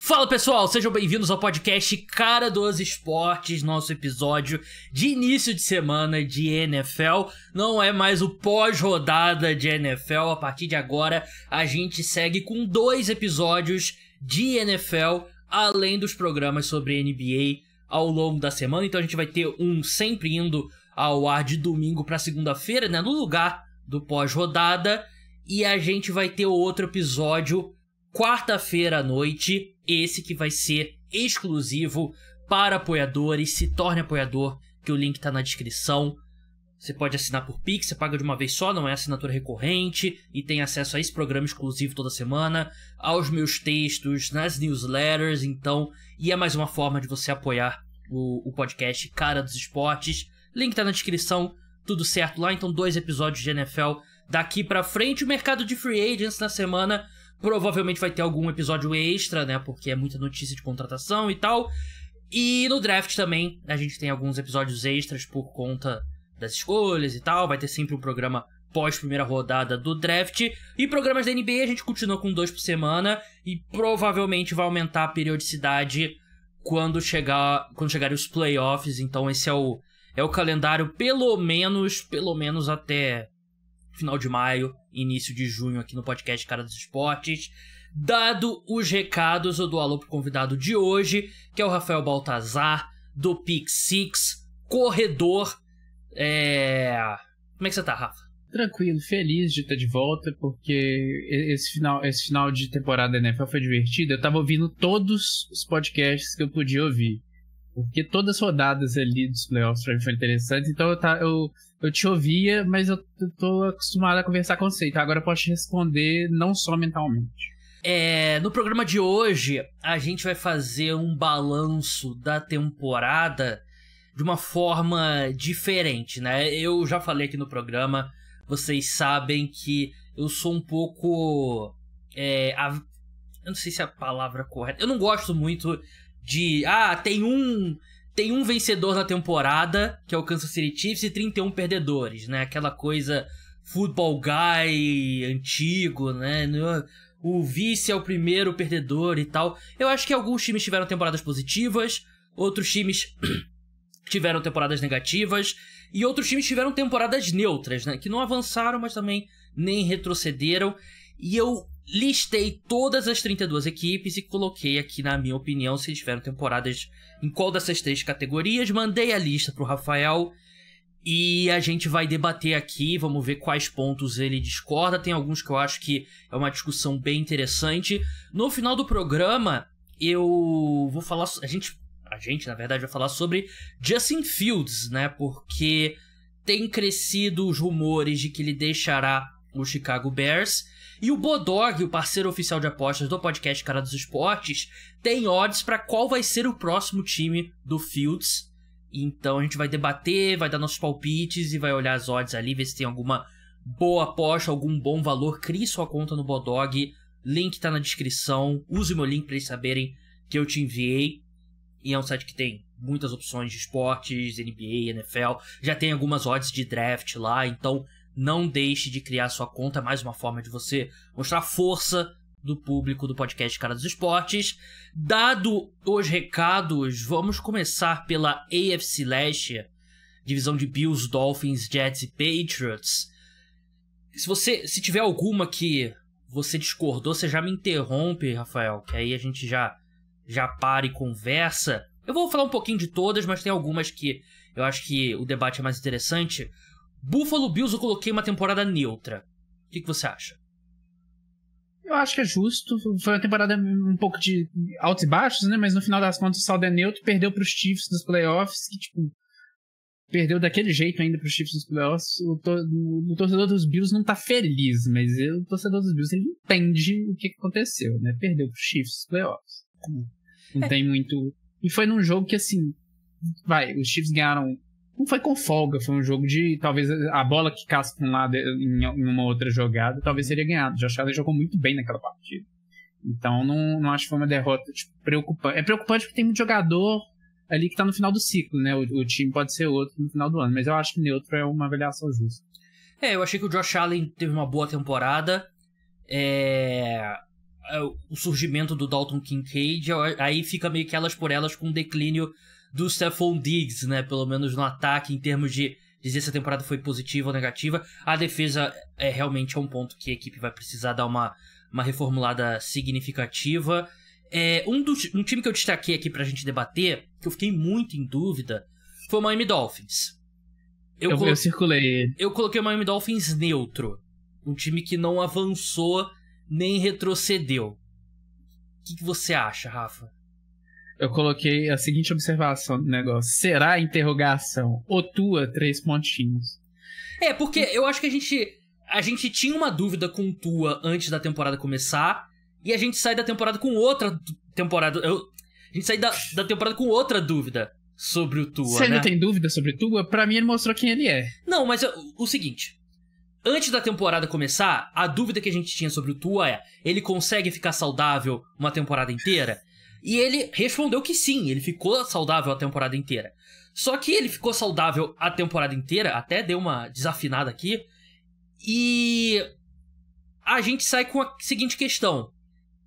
Fala pessoal, sejam bem-vindos ao podcast Cara dos Esportes, nosso episódio de início de semana de NFL. Não é mais o pós-rodada de NFL, a partir de agora a gente segue com 2 episódios de NFL, além dos programas sobre NBA ao longo da semana. Então a gente vai ter um sempre indo ao ar de domingo para segunda-feira, né, no lugar do pós-rodada, e a gente vai ter outro episódio quarta-feira à noite, esse que vai ser exclusivo para apoiadores. Se torne apoiador, que o link tá na descrição. Você pode assinar por Pix, você paga de uma vez só, não é assinatura recorrente, e tem acesso a esse programa exclusivo toda semana, aos meus textos, nas newsletters, então, e é mais uma forma de você apoiar o podcast Cara dos Esportes. Link tá na descrição, tudo certo lá. Então 2 episódios de NFL daqui pra frente. O mercado de free agents na semana provavelmente vai ter algum episódio extra, né, porque é muita notícia de contratação e tal. E no draft também a gente tem alguns episódios extras por conta das escolhas e tal. Vai ter sempre um programa pós primeira rodada do draft. E programas da NBA a gente continua com 2 por semana, e provavelmente vai aumentar a periodicidade quando chegarem os playoffs. Então esse é o calendário pelo menos até final de maio, início de junho, aqui no podcast Cara dos Esportes. Dado os recados, eu dou alô pro convidado de hoje, que é o Rafael Baltazar, do Pick Six, corredor. Como é que você tá, Rafa? Tranquilo, feliz de estar de volta, porque esse final de temporada da NFL foi divertido. Eu tava ouvindo todos os podcasts que eu podia ouvir, porque todas as rodadas ali dos playoffs pra mim foram interessantes. Então eu te ouvia, mas eu tô acostumado a conversar com você, então agora eu posso te responder não só mentalmente. No programa de hoje, a gente vai fazer um balanço da temporada de uma forma diferente, né? Eu já falei aqui no programa, vocês sabem que eu sou um pouco... eu não sei se é a palavra correta. Eu não gosto muito de... tem um vencedor na temporada, que é o Kansas City Chiefs, e 31 perdedores, né? Aquela coisa football guy antigo, né? O vice é o primeiro perdedor e tal. Eu acho que alguns times tiveram temporadas positivas, outros times tiveram temporadas negativas, e outros times tiveram temporadas neutras, né? Que não avançaram, mas também nem retrocederam. E eu listei todas as 32 equipes e coloquei aqui, na minha opinião, se eles tiveram temporadas em qual dessas 3 categorias. Mandei a lista pro Rafael e a gente vai debater aqui, vamos ver quais pontos ele discorda. Tem alguns que eu acho que é uma discussão bem interessante. No final do programa, eu vou falar... A gente, na verdade, vai falar sobre Justin Fields, né? Porque tem crescido os rumores de que ele deixará o Chicago Bears. E o Bodog, o parceiro oficial de apostas do podcast Cara dos Esportes, tem odds para qual vai ser o próximo time do Fields. Então a gente vai debater, vai dar nossos palpites e vai olhar as odds ali, ver se tem alguma boa aposta, algum bom valor. Crie sua conta no Bodog, link tá na descrição. Use o meu link para eles saberem que eu te enviei. E é um site que tem muitas opções de esportes, NBA, NFL. Já tem algumas odds de draft lá, então não deixe de criar sua conta. Mais uma forma de você mostrar a força do público do podcast Cara dos Esportes. Dado os recados, vamos começar pela AFC Leste, divisão de Bills, Dolphins, Jets e Patriots. Se tiver alguma que você discordou, você já me interrompe, Rafael, que aí a gente já para e conversa. Eu vou falar um pouquinho de todas, mas tem algumas que eu acho que o debate é mais interessante. Buffalo Bills eu coloquei uma temporada neutra. O que você acha? Eu acho que é justo. Foi uma temporada um pouco de altos e baixos, né? Mas no final das contas o saldo é neutro. Perdeu pros Chiefs nos playoffs, que perdeu daquele jeito ainda pros Chiefs nos playoffs. O torcedor dos Bills não tá feliz, mas o torcedor dos Bills, ele entende o que aconteceu, né? Perdeu pros Chiefs nos playoffs. Não tem muito... E foi num jogo que, assim, os Chiefs ganharam... Não foi com folga, foi um jogo de... Talvez a bola que quicasse pra um lado em uma outra jogada, talvez seria ganhado. Josh Allen jogou muito bem naquela partida. Então, não acho que foi uma derrota preocupante. É preocupante porque tem muito jogador ali que tá no final do ciclo, né? O time pode ser outro no final do ano, mas eu acho que neutro é uma avaliação justa. Eu achei que o Josh Allen teve uma boa temporada. o surgimento do Dalton Kincaid, aí fica meio que elas por elas com o declínio do Stephon Diggs, né? Pelo menos no ataque, em termos de dizer se a temporada foi positiva ou negativa. A defesa realmente é um ponto que a equipe vai precisar dar uma reformulada significativa. Um time que eu destaquei aqui pra gente debater, que eu fiquei muito em dúvida, foi o Miami Dolphins. Eu circulei ele. Eu coloquei o Miami Dolphins neutro. Um time que não avançou nem retrocedeu. O que você acha, Rafa? Eu coloquei a seguinte observação do negócio. Será interrogação? Ou tua, 3 pontinhos? Porque eu acho que a gente tinha uma dúvida com o Tua antes da temporada começar, e a gente sai da temporada com outra temporada. A gente sai da temporada com outra dúvida sobre o Tua. Você ainda tem dúvida sobre o Tua? Pra mim ele mostrou quem ele é. Não, mas o seguinte. Antes da temporada começar, a dúvida que a gente tinha sobre o Tua ele consegue ficar saudável uma temporada inteira? E ele respondeu que sim, ele ficou saudável a temporada inteira. Só que ele ficou saudável a temporada inteira, até deu uma desafinada aqui, e a gente sai com a seguinte questão.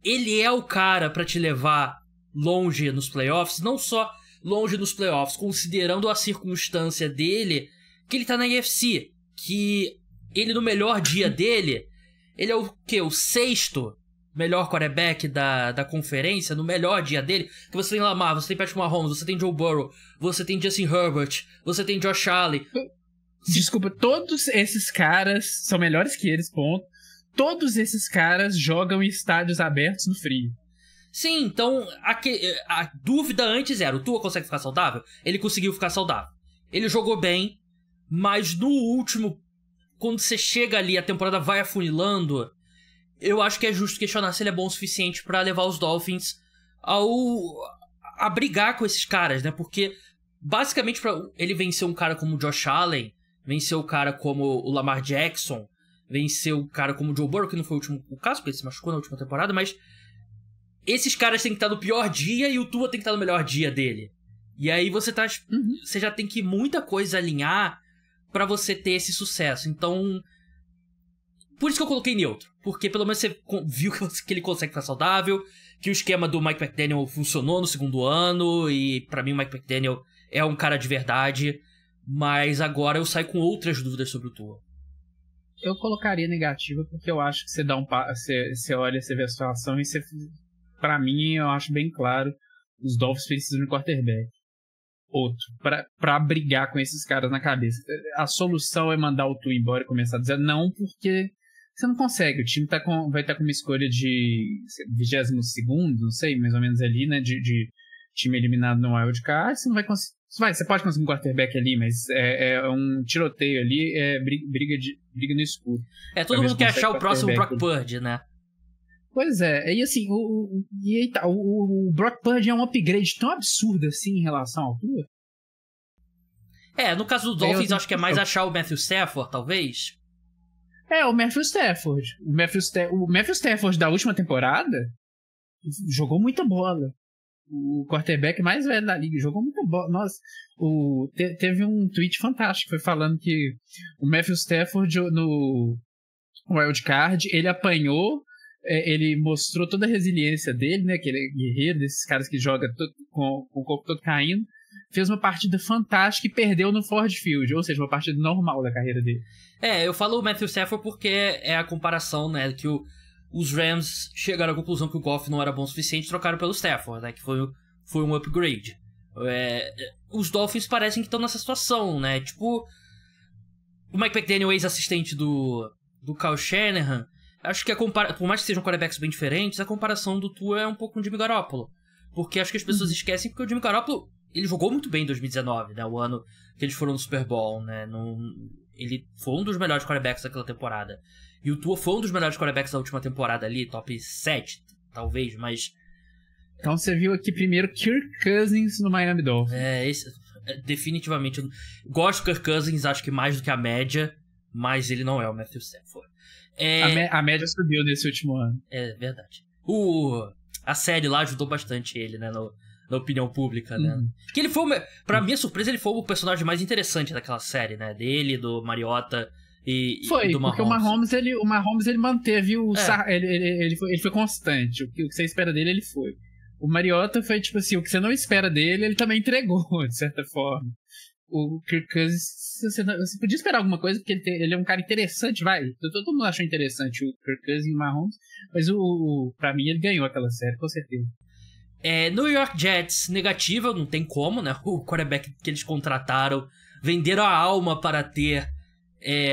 Ele é o cara pra te levar longe nos playoffs, não só longe nos playoffs, considerando a circunstância dele, que ele tá na AFC, que ele no melhor dia dele, ele é o quê? O 6º melhor quarterback da conferência, no melhor dia dele, que você tem Lamar, você tem Patrick Mahomes, você tem Joe Burrow, você tem Justin Herbert, você tem Josh Allen. Desculpa, todos esses caras são melhores que eles, ponto. Todos esses caras jogam em estádios abertos no frio. Sim, então a dúvida antes era, o Tua consegue ficar saudável? Ele conseguiu ficar saudável. Ele jogou bem, mas no último, quando você chega ali, a temporada vai afunilando, eu acho que é justo questionar se ele é bom o suficiente pra levar os Dolphins a brigar com esses caras, né? Porque, basicamente, pra ele vencer um cara como o Josh Allen, vencer o cara como o Lamar Jackson, vencer o cara como o Joe Burrow, que não foi o caso, porque ele se machucou na última temporada, mas esses caras têm que estar no pior dia e o Tua tem que estar no melhor dia dele. E aí você já tem que muita coisa alinhar pra você ter esse sucesso. Então, por isso que eu coloquei neutro. Porque pelo menos você viu que ele consegue ficar saudável, que o esquema do Mike McDaniel funcionou no segundo ano, e pra mim o Mike McDaniel é um cara de verdade, mas agora eu saio com outras dúvidas sobre o Tua. Eu colocaria negativa porque eu acho que você dá você olha, você vê a situação e você, pra mim, eu acho bem claro, os Dolphins precisam de um quarterback. Outro, pra brigar com esses caras na cabeça. A solução é mandar o Tua embora e começar a dizer não, porque você não consegue. O time vai estar com uma escolha de 22º, não sei, mais ou menos ali, né? De time eliminado no Wild Card. Você não vai conseguir. Você pode conseguir um quarterback ali, mas é um tiroteio ali, briga no escuro. Todo mundo quer achar o próximo Brock Purdy, né? Pois é, e assim, o Brock Purdy é um upgrade tão absurdo assim em relação à altura. No caso do Dolphins, acho que é mais achar o Matthew Stafford, talvez. O Matthew Stafford. O Matthew Stafford da última temporada jogou muita bola. O quarterback mais velho da liga jogou muita bola. Nossa, teve um tweet fantástico, foi falando que o Matthew Stafford no Wild Card, ele apanhou, ele mostrou toda a resiliência dele, né? Que ele é guerreiro, desses caras que jogam com o corpo todo caindo. Fez uma partida fantástica e perdeu no Ford Field, ou seja, uma partida normal da carreira dele. Eu falo o Matthew Stafford porque é a comparação, né? Que os Rams chegaram à conclusão que o Goff não era bom o suficiente e trocaram pelo Stafford, né? Que foi um upgrade. Os Dolphins parecem que estão nessa situação, né? Tipo, o Mike McDaniel, ex-assistente do Kyle Shanahan, acho que por mais que sejam quarterbacks bem diferentes, a comparação do Tua é um pouco com o Jimmy Garoppolo. Porque acho que as pessoas esquecem que o Jimmy Garoppolo, ele jogou muito bem em 2019, né? O ano que eles foram no Super Bowl, né? Ele foi um dos melhores quarterbacks daquela temporada. E o Tua foi um dos melhores quarterbacks da última temporada ali, top 7, talvez, mas... Então você viu aqui primeiro Kirk Cousins no Miami Dolphins. Definitivamente. Eu gosto do Kirk Cousins, acho que mais do que a média, mas ele não é o Matthew Stafford. A média subiu nesse último ano. É verdade. A série lá ajudou bastante ele, né, na opinião pública, né? Porque ele foi, pra minha surpresa, ele foi o personagem mais interessante daquela série, né? Dele, do Mariota e do Mahomes. Porque o Mahomes ele manteve ele foi constante. O que você espera dele, ele foi. O Mariota foi tipo assim, o que você não espera dele, ele também entregou, de certa forma. O Kirk Cousins, você podia esperar alguma coisa, porque ele é um cara interessante, vai. Todo mundo achou interessante o Kirk Cousins e o Mahomes, mas pra mim ele ganhou aquela série, com certeza. New York Jets, negativa, não tem como, né? O quarterback que eles contrataram, venderam a alma para ter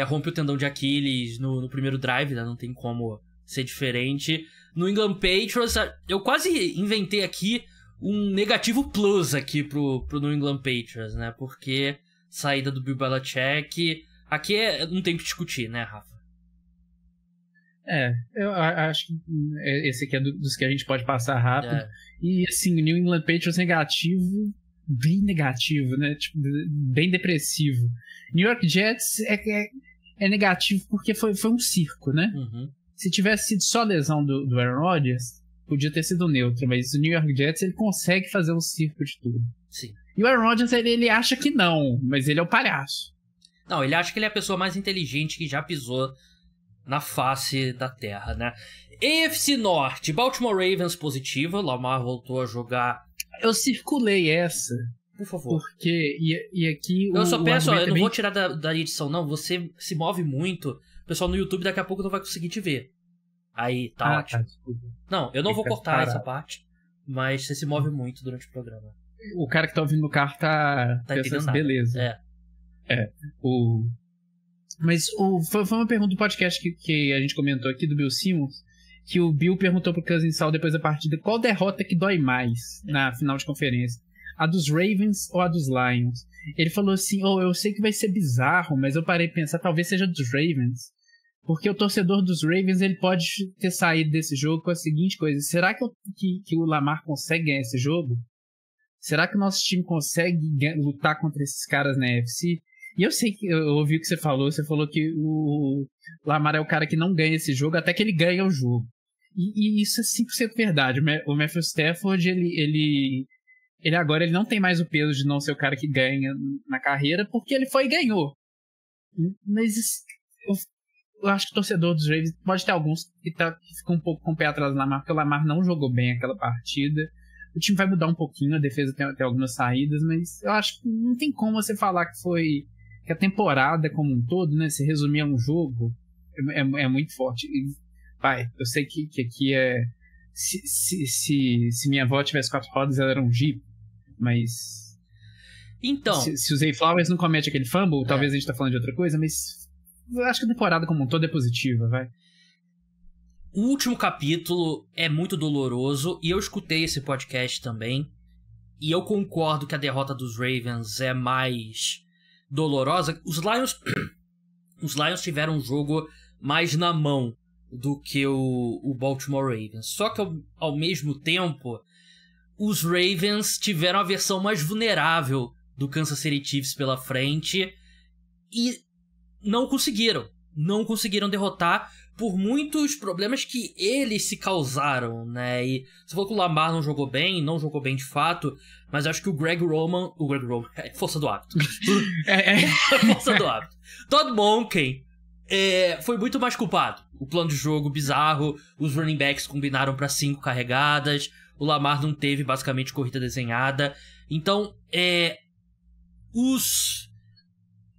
rompe o tendão de Aquiles no primeiro drive, né? Não tem como ser diferente. No England Patriots, eu quase inventei aqui um negativo plus aqui pro New England Patriots, né? Porque saída do Bill Belichick, aqui não tem o que discutir, né, Rafa? Eu acho que esse aqui é dos que a gente pode passar rápido. E assim, o New England Patriots negativo, bem negativo, né? Tipo, bem depressivo. New York Jets é negativo porque foi um circo, né? Uhum. Se tivesse sido só lesão do Aaron Rodgers, podia ter sido neutro, mas o New York Jets ele consegue fazer um circo de tudo. Sim. E o Aaron Rodgers ele acha que não, mas ele é o palhaço. Não, ele acha que ele é a pessoa mais inteligente que já pisou na face da terra, né? AFC Norte, Baltimore Ravens positiva, Lamar voltou a jogar. Eu circulei essa. Por favor. Porque, e aqui eu só peço, eu não vou tirar da edição, não. Você se move muito. O pessoal no YouTube daqui a pouco não vai conseguir te ver. Aí, tá ótimo. Não, eu não vou cortar essa parte, mas você se move muito durante o programa. O cara que tá ouvindo no carro tá pensando, beleza. Mas foi uma pergunta do podcast que a gente comentou aqui, do Bill Simmons, que o Bill perguntou pro Cousins depois da partida qual derrota que dói mais na final de conferência. A dos Ravens ou a dos Lions? Ele falou assim, eu sei que vai ser bizarro, mas eu parei de pensar, talvez seja dos Ravens. Porque o torcedor dos Ravens ele pode ter saído desse jogo com a seguinte coisa: será que o Lamar consegue ganhar esse jogo? Será que o nosso time consegue lutar contra esses caras na NFC? E eu sei que eu ouvi o que você falou que o Lamar é o cara que não ganha esse jogo até que ele ganha o jogo. E isso é 100% verdade. O Matthew Stafford, ele agora ele não tem mais o peso de não ser o cara que ganha na carreira, porque ele foi e ganhou. Mas eu acho que o torcedor dos Ravens pode ter alguns que ficam um pouco com o pé atrás do Lamar, porque o Lamar não jogou bem aquela partida. O time vai mudar um pouquinho, a defesa tem algumas saídas, mas eu acho que não tem como você falar que a temporada como um todo, né, se resumir a um jogo, é muito forte. Eu sei que aqui se minha avó tivesse 4 rodas, ela era um Jeep, mas então, se o Zay Flowers não comete aquele fumble, talvez a gente tá falando de outra coisa, mas eu acho que a temporada como um todo é positiva, vai. O último capítulo é muito doloroso, e eu escutei esse podcast também, e eu concordo que a derrota dos Ravens é mais dolorosa. Os Lions tiveram um jogo mais na mão do que o Baltimore Ravens. Só que, ao mesmo tempo, os Ravens tiveram a versão mais vulnerável do Kansas City Chiefs pela frente e não conseguiram derrotar por muitos problemas que eles se causaram, né? E você falou que o Lamar não jogou bem de fato, mas acho que o Greg Roman, é força do hábito. Força do hábito. Todd Monken foi muito mais culpado. O plano de jogo bizarro, os running backs combinaram para 5 carregadas, o Lamar não teve basicamente corrida desenhada. Então,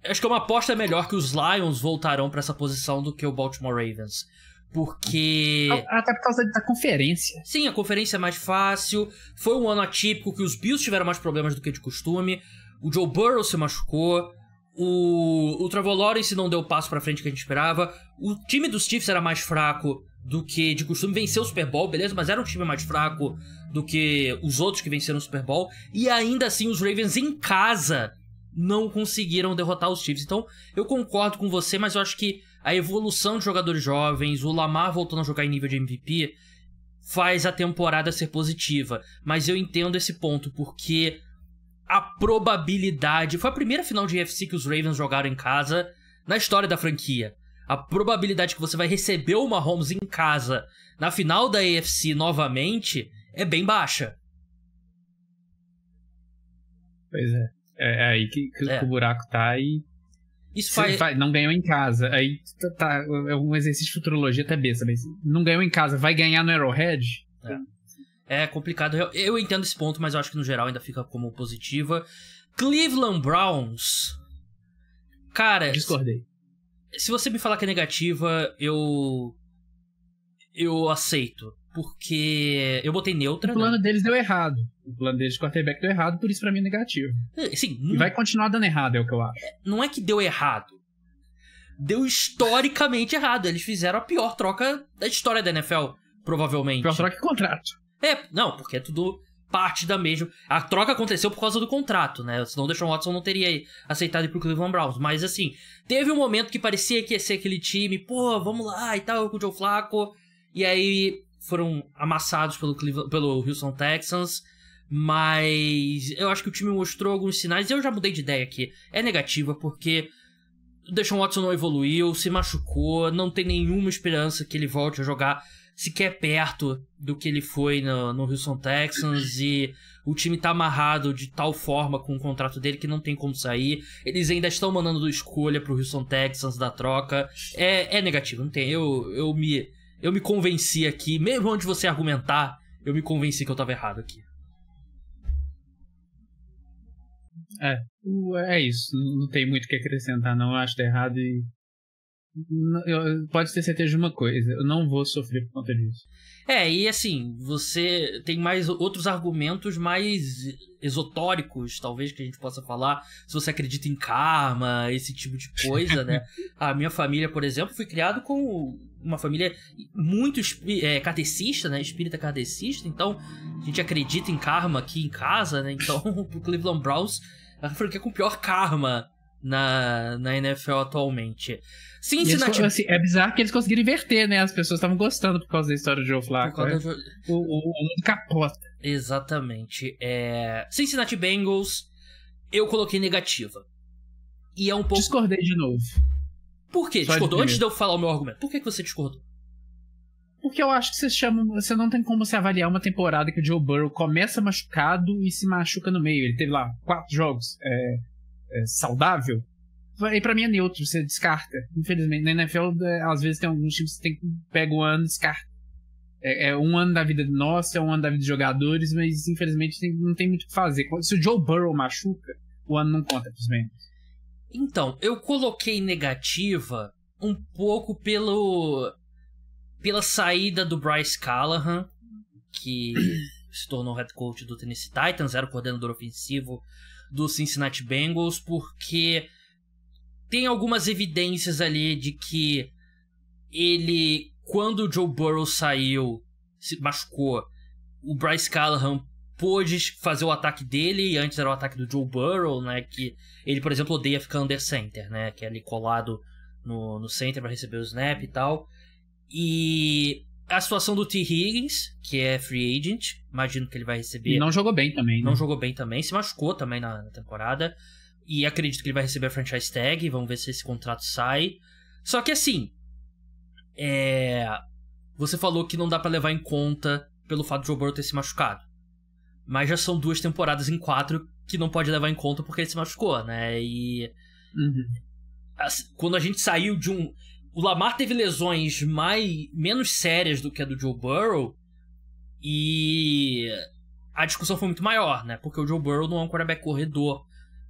acho que é uma aposta melhor que os Lions voltarão para essa posição do que o Baltimore Ravens. Porque... Até por causa da conferência. Sim, a conferência é mais fácil. Foi um ano atípico que os Bills tiveram mais problemas do que de costume. O Joe Burrow se machucou. O Trevor Lawrence não deu o passo pra frente que a gente esperava. O time dos Chiefs era mais fraco do que de costume. Venceu o Super Bowl, beleza, mas era um time mais fraco do que os outros que venceram o Super Bowl. E ainda assim, os Ravens em casa não conseguiram derrotar os Chiefs. Então, eu concordo com você, mas eu acho que a evolução de jogadores jovens, o Lamar voltando a jogar em nível de MVP, faz a temporada ser positiva. Mas eu entendo esse ponto, porque a probabilidade... Foi a primeira final de AFC que os Ravens jogaram em casa na história da franquia. A probabilidade que você vai receber o Mahomes em casa na final da AFC novamente é bem baixa. Pois é. É aí que o buraco tá. Isso faz... Não ganhou em casa. Aí é um exercício de futurologia até besta, mas não ganhou em casa, vai ganhar no Arrowhead? É complicado. Eu entendo esse ponto, mas eu acho que no geral ainda fica como positiva. Cleveland Browns. Cara... Discordei. Se você me falar que é negativa, eu aceito. Porque eu botei neutra. O plano deles deu errado. O plano deles de quarterback deu errado, por isso pra mim é negativo. Sim, e vai continuar dando errado, é o que eu acho. Não é que deu errado. Deu historicamente errado. Eles fizeram a pior troca da história da NFL, provavelmente. Pior troca que contrato. Não, porque é tudo parte da mesma... A troca aconteceu por causa do contrato, né? Senão o Deshaun Watson não teria aceitado ir pro Cleveland Browns. Mas, assim, teve um momento que parecia que ia ser aquele time, pô, vamos lá e tal, com o Joe Flacco. E aí foram amassados pelo Houston Texans. Mas eu acho que o time mostrou alguns sinais. E eu já mudei de ideia aqui. É negativa, porque o Deshaun Watson não evoluiu, se machucou, não tem nenhuma esperança que ele volte a jogar sequer perto do que ele foi no Houston Texans, e o time tá amarrado de tal forma com o contrato dele que não tem como sair. Eles ainda estão mandando escolha pro Houston Texans da troca. É negativo, não tem. Eu me convenci aqui, mesmo antes de você argumentar, eu me convenci que eu tava errado aqui. É isso. Não tem muito o que acrescentar, não. Eu acho que tá errado e... Pode ter certeza de uma coisa, eu não vou sofrer por conta disso. E assim, você tem mais outros argumentos mais esotéricos, talvez, que a gente possa falar, se você acredita em karma, esse tipo de coisa, né? A minha família, por exemplo, foi criado com uma família muito kardecista, né? Espírita kardecista, então a gente acredita em karma aqui em casa, né? Então, pro Cleveland Browns, a franquia com o pior karma na NFL atualmente. Cincinnati... Assim, é bizarro que eles conseguiram inverter, né? As pessoas estavam gostando por causa da história do Joe Flacco. O mundo capota. Exatamente. Cincinnati Bengals, eu coloquei negativa. E é um pouco... Discordei de novo. Por quê? Discordou? Antes de eu falar o meu argumento. Por que você discordou? Porque eu acho que você não tem como se avaliar uma temporada que o Joe Burrow começa machucado e se machuca no meio. Ele teve lá 4 jogos. Saudável. Aí pra mim é neutro, você descarta. Infelizmente, na NFL, às vezes tem alguns times que pega o ano e descarta. É um ano da vida nossa, é um ano da vida dos jogadores, mas infelizmente não tem muito o que fazer. Se o Joe Burrow machuca, o ano não conta pros Bengals. Então, eu coloquei negativa um pouco pela saída do Bryce Callahan, que se tornou head coach do Tennessee Titans, era o coordenador ofensivo do Cincinnati Bengals, porque tem algumas evidências ali de que ele, quando o Joe Burrow saiu, se machucou, o Bryce Callahan pôde fazer o ataque dele, e antes era o ataque do Joe Burrow, né, que ele, por exemplo, odeia ficar under center, né, que é ali colado no center para receber o snap e tal. E a situação do T. Higgins, que é free agent, imagino que ele vai receber... E não jogou bem também, né? Não jogou bem também, se machucou também na temporada. E acredito que ele vai receber a franchise tag, vamos ver se esse contrato sai. Só que assim, você falou que não dá pra levar em conta pelo fato de Joe Burrow ter se machucado. Mas já são 2 temporadas em 4 que não pode levar em conta porque ele se machucou, né? E assim, quando a gente saiu de um... O Lamar teve lesões menos sérias do que a do Joe Burrow, e a discussão foi muito maior, né? Porque o Joe Burrow não é um quarterback corredor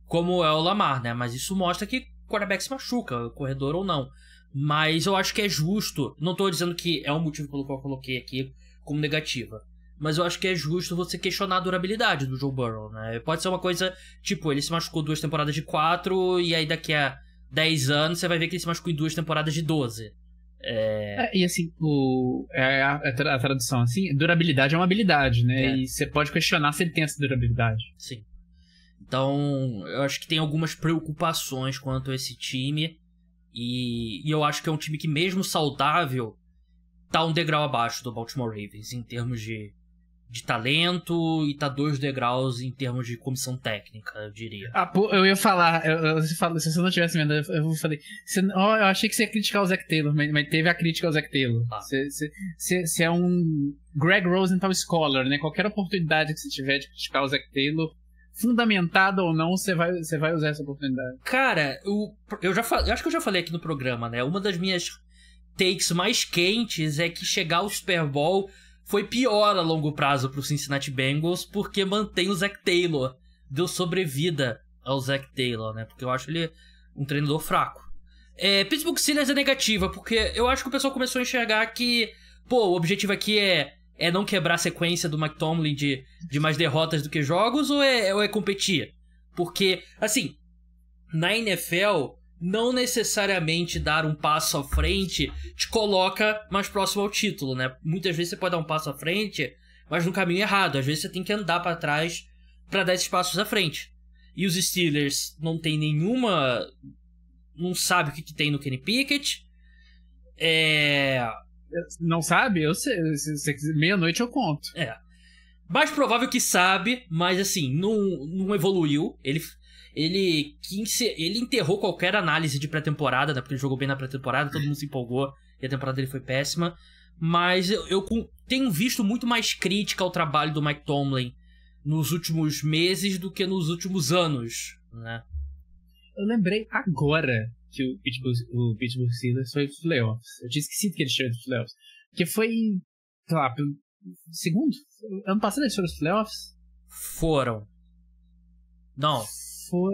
como é o Lamar, né? Mas isso mostra que o quarterback se machuca, corredor ou não. Mas eu acho que é justo, não tô dizendo que é um motivo pelo qual eu coloquei aqui como negativa, mas eu acho que é justo você questionar a durabilidade do Joe Burrow, né? Pode ser uma coisa, tipo, ele se machucou 2 temporadas de 4, e aí daqui a 10 anos você vai ver que ele se machucou em 2 temporadas de 12. E assim, a tradução assim, durabilidade é uma habilidade, né? E você pode questionar se ele tem essa durabilidade. Sim. Então, eu acho que tem algumas preocupações quanto a esse time. E eu acho que é um time que, mesmo saudável, tá um degrau abaixo do Baltimore Ravens em termos de talento, e tá 2 degraus em termos de comissão técnica, eu diria. Eu ia falar, se você não tivesse vendo, eu falei, eu achei que você ia criticar o Zach Taylor, mas teve a crítica ao Zach Taylor. Você é um Greg Rosenthal scholar, né? Qualquer oportunidade que você tiver de criticar o Zach Taylor, fundamentada ou não, você vai usar essa oportunidade. Cara, eu acho que eu já falei aqui no programa, né? Uma das minhas takes mais quentes é que chegar ao Super Bowl foi pior a longo prazo pro Cincinnati Bengals, porque mantém o Zac Taylor. Deu sobrevida ao Zac Taylor, né? Porque eu acho ele um treinador fraco. Pittsburgh Steelers é negativa, porque eu acho que o pessoal começou a enxergar que, pô, o objetivo aqui é não quebrar a sequência do Mike Tomlin de mais derrotas do que jogos, ou é competir? Porque, assim, na NFL, não necessariamente dar um passo à frente te coloca mais próximo ao título, né? Muitas vezes você pode dar um passo à frente, mas no caminho errado. Às vezes você tem que andar pra trás pra dar esses passos à frente. E os Steelers não tem nenhuma... Não sabe o que tem no Kenny Pickett. Não sabe? Eu sei. Se quiser, meia-noite eu conto. Mais provável que sabe, mas assim, não evoluiu. Ele enterrou qualquer análise de pré-temporada, né? Porque ele jogou bem na pré-temporada, todo mundo se empolgou e a temporada dele foi péssima. Mas eu tenho visto muito mais crítica ao trabalho do Mike Tomlin nos últimos meses do que nos últimos anos, né? Eu lembrei agora que o Pittsburgh Steelers foi pros playoffs. Eu tinha esquecido que eles chegou dos playoffs. Porque foi, sei lá, segundo? Ano passado eles foram pros playoffs? Foram. Não. Foi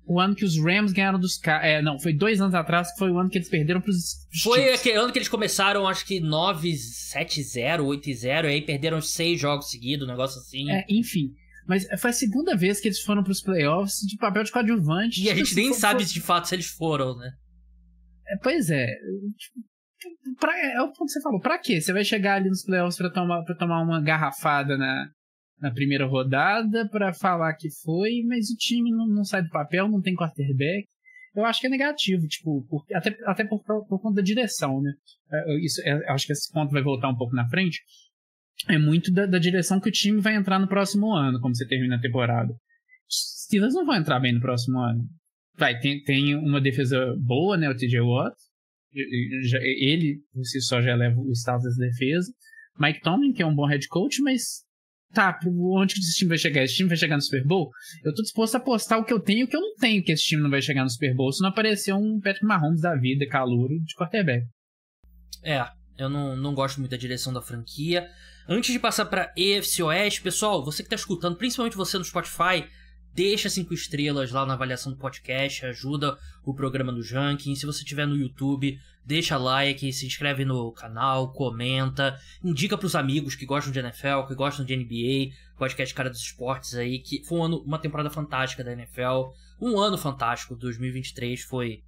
o ano que os Rams ganharam dos caras. Não, foi 2 anos atrás que foi o ano que eles perderam pros Foi Chiefs. aquele ano que eles começaram, acho que 9-7-0, 8-0, e aí perderam 6 jogos seguidos, um negócio assim. Enfim. Mas foi a segunda vez que eles foram pros playoffs de papel de coadjuvante. E a gente nem sabe de fato se eles foram, né? Pois é. É o ponto que você falou. Pra quê? Você vai chegar ali nos playoffs pra tomar uma garrafada na primeira rodada, pra falar que foi, mas o time não sai do papel, não tem quarterback. Eu acho que é negativo, tipo, até por conta da direção, né? Acho que esse ponto vai voltar um pouco na frente. É muito da direção que o time vai entrar no próximo ano, como você termina a temporada. Os Steelers não vão entrar bem no próximo ano. Tem uma defesa boa, né? O TJ Watt. Ele, por si só, já leva o status da defesa. Mike Tomlin, que é um bom head coach, mas onde que esse time vai chegar? Esse time vai chegar no Super Bowl? Eu tô disposto a apostar o que eu tenho e o que eu não tenho que esse time não vai chegar no Super Bowl se não aparecer um Patrick Mahomes da vida, calouro, de quarterback. Eu não gosto muito da direção da franquia. Antes de passar pra AFC Oeste, pessoal, você que tá escutando, principalmente você no Spotify, deixa 5 estrelas lá na avaliação do podcast, ajuda o programa no ranking. Se você estiver no YouTube, deixa like, se inscreve no canal, comenta, indica pros amigos que gostam de NFL, que gostam de NBA, podcast Cara dos Esportes aí, que foi uma temporada fantástica da NFL, um ano fantástico. 2023 foi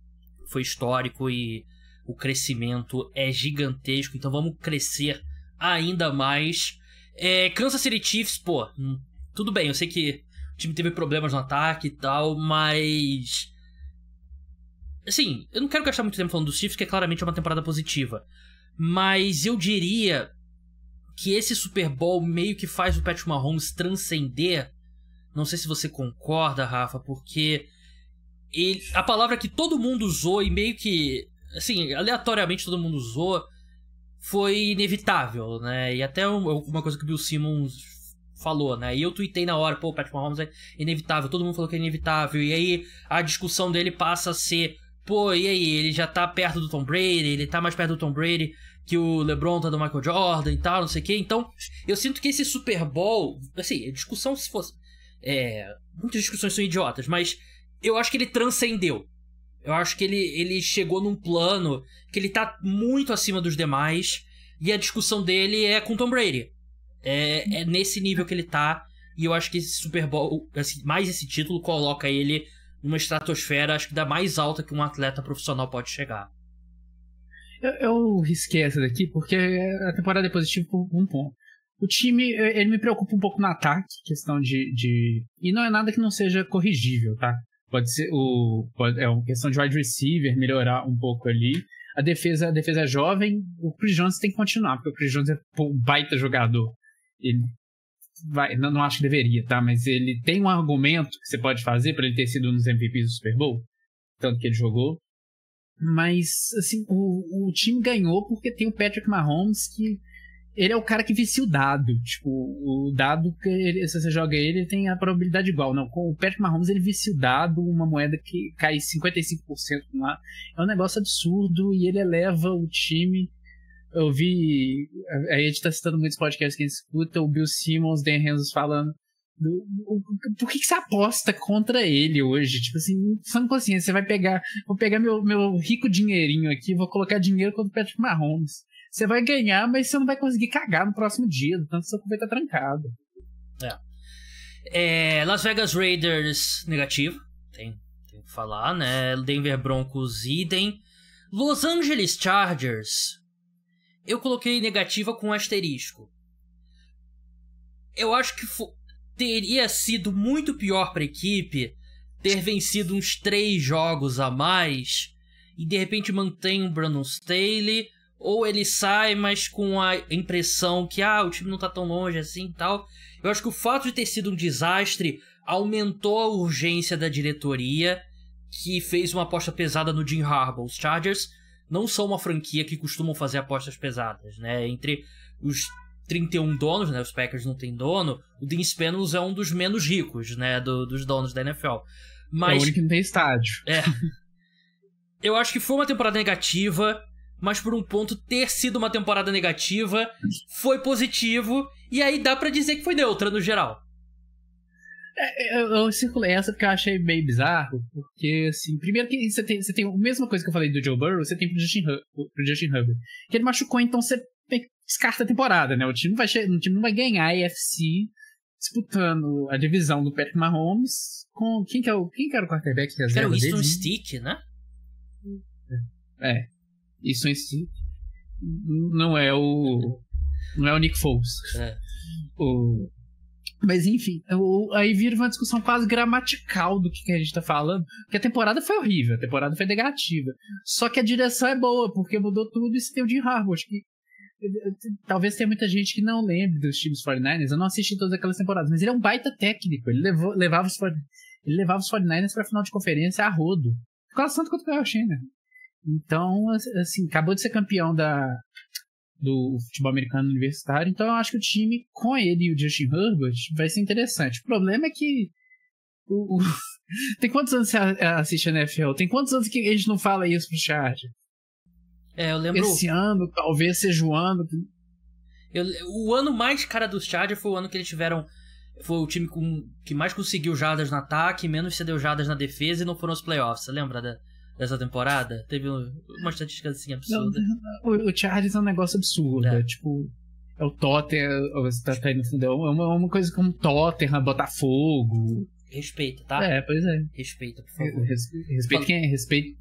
histórico e o crescimento é gigantesco, então vamos crescer ainda mais. Kansas City Chiefs, pô, tudo bem, eu sei que o time teve problemas no ataque e tal, mas... Assim, eu não quero gastar muito tempo falando dos Chiefs, que claramente é uma temporada positiva. Mas eu diria que esse Super Bowl meio que faz o Patrick Mahomes transcender. Não sei se você concorda, Rafa, porque a palavra que todo mundo usou e meio que... Assim, aleatoriamente todo mundo usou, foi inevitável, né? E até uma coisa que o Bill Simmons falou, né? E eu tuitei na hora, pô, o Patrick Mahomes é inevitável, todo mundo falou que é inevitável. E aí a discussão dele passa a ser, pô, e aí, ele já tá perto do Tom Brady, ele tá mais perto do Tom Brady que o LeBron tá do Michael Jordan e tal, não sei o quê. Então, eu sinto que esse Super Bowl, assim, a discussão, se fosse... muitas discussões são idiotas, mas eu acho que ele transcendeu. Eu acho que ele chegou num plano que ele tá muito acima dos demais, e a discussão dele é com o Tom Brady. É nesse nível que ele tá, e eu acho que esse Super Bowl, assim, mais esse título, coloca ele numa estratosfera, acho que da mais alta que um atleta profissional pode chegar. Eu risquei essa daqui porque a temporada é positiva por um ponto. O time, ele me preocupa um pouco no ataque, questão de... E não é nada que não seja corrigível, tá? Pode ser é uma questão de wide receiver, melhorar um pouco ali. A defesa é jovem, o Chris Jones tem que continuar, porque o Chris Jones é um baita jogador. Ele não acho que deveria, tá? Mas ele tem um argumento que você pode fazer para ele ter sido um dos MVPs do Super Bowl, tanto que ele jogou. Mas, assim, o time ganhou porque tem o Patrick Mahomes, que Ele é o cara que vicia o dado. Tipo, o dado, se você joga ele tem a probabilidade igual. Não, com o Patrick Mahomes, ele vicia o dado, uma moeda que cai 55% lá. É um negócio absurdo e ele eleva o time. Eu vi... A gente tá citando muitos podcasts que a gente escuta, o Bill Simmons, Dan Hensos falando por que você aposta contra ele hoje? Tipo assim, são consciência, você vai pegar... Vou pegar meu rico dinheirinho aqui, vou colocar dinheiro contra o Patrick Mahomes. Você vai ganhar, mas você não vai conseguir cagar no próximo dia, tanto seu cu vai estar trancado. Las Vegas Raiders, negativo. Tem que falar, né? Denver Broncos, idem. Los Angeles Chargers, eu coloquei negativa com asterisco. Eu acho que teria sido muito pior para a equipe ter vencido uns 3 jogos a mais e de repente mantém o Brandon Staley, ou ele sai, mas com a impressão que o time não tá tão longe assim e tal. Eu acho que o fato de ter sido um desastre aumentou a urgência da diretoria, que fez uma aposta pesada no Jim Harbaugh. Os Chargers não são uma franquia que costumam fazer apostas pesadas, né? Entre os 31 donos, né? Os Packers não têm dono. O Dean Spanos é um dos menos ricos, né? Dos donos da NFL. Mas, é o único que não tem estádio. Eu acho que foi uma temporada negativa, mas por um ponto ter sido uma temporada negativa foi positivo, e aí dá pra dizer que foi neutra no geral. Eu circulei essa porque eu achei meio bizarro, porque assim, primeiro que você tem a mesma coisa que eu falei do Joe Burrow, você tem pro Justin Herbert, que ele machucou, então você descarta a temporada, né? O time não vai ganhar a AFC disputando a divisão do Patrick Mahomes com quem que era o quarterback reserva era o dele? Easton Stick, né? Isso em si não é o Nick Foles. Mas enfim, aí vira uma discussão quase gramatical do que a gente tá falando, porque a temporada foi horrível, a temporada foi negativa, só que a direção é boa, porque mudou tudo e você tem o Jim Harbaugh. Acho que talvez tenha muita gente que não lembre dos times 49ers, eu não assisti todas aquelas temporadas, mas ele é um baita técnico, ele levava os 49ers pra final de conferência a rodo, quase tanto quanto o Kyle Shanahan. Então, assim, acabou de ser campeão do futebol americano universitário, então eu acho que o time, com ele e o Justin Herbert, vai ser interessante. O problema é que tem quantos anos você assiste a NFL? Tem quantos anos que a gente não fala isso pro Chargers? Eu lembro... Esse ano, talvez seja o ano... O ano mais cara dos Chargers foi o ano que eles tiveram... Foi o time que mais conseguiu jardas no ataque, menos cedeu jardas na defesa e não foram os playoffs. Você lembra dessa temporada? Teve uma estatística assim absurda. O Chargers é um negócio absurdo. Tipo, é o Tottenham, você tá aí no fundo, é uma coisa como Tottenham, Botafogo. Respeita, tá? Pois é. Respeita, por favor. Respeito quem é? Respeito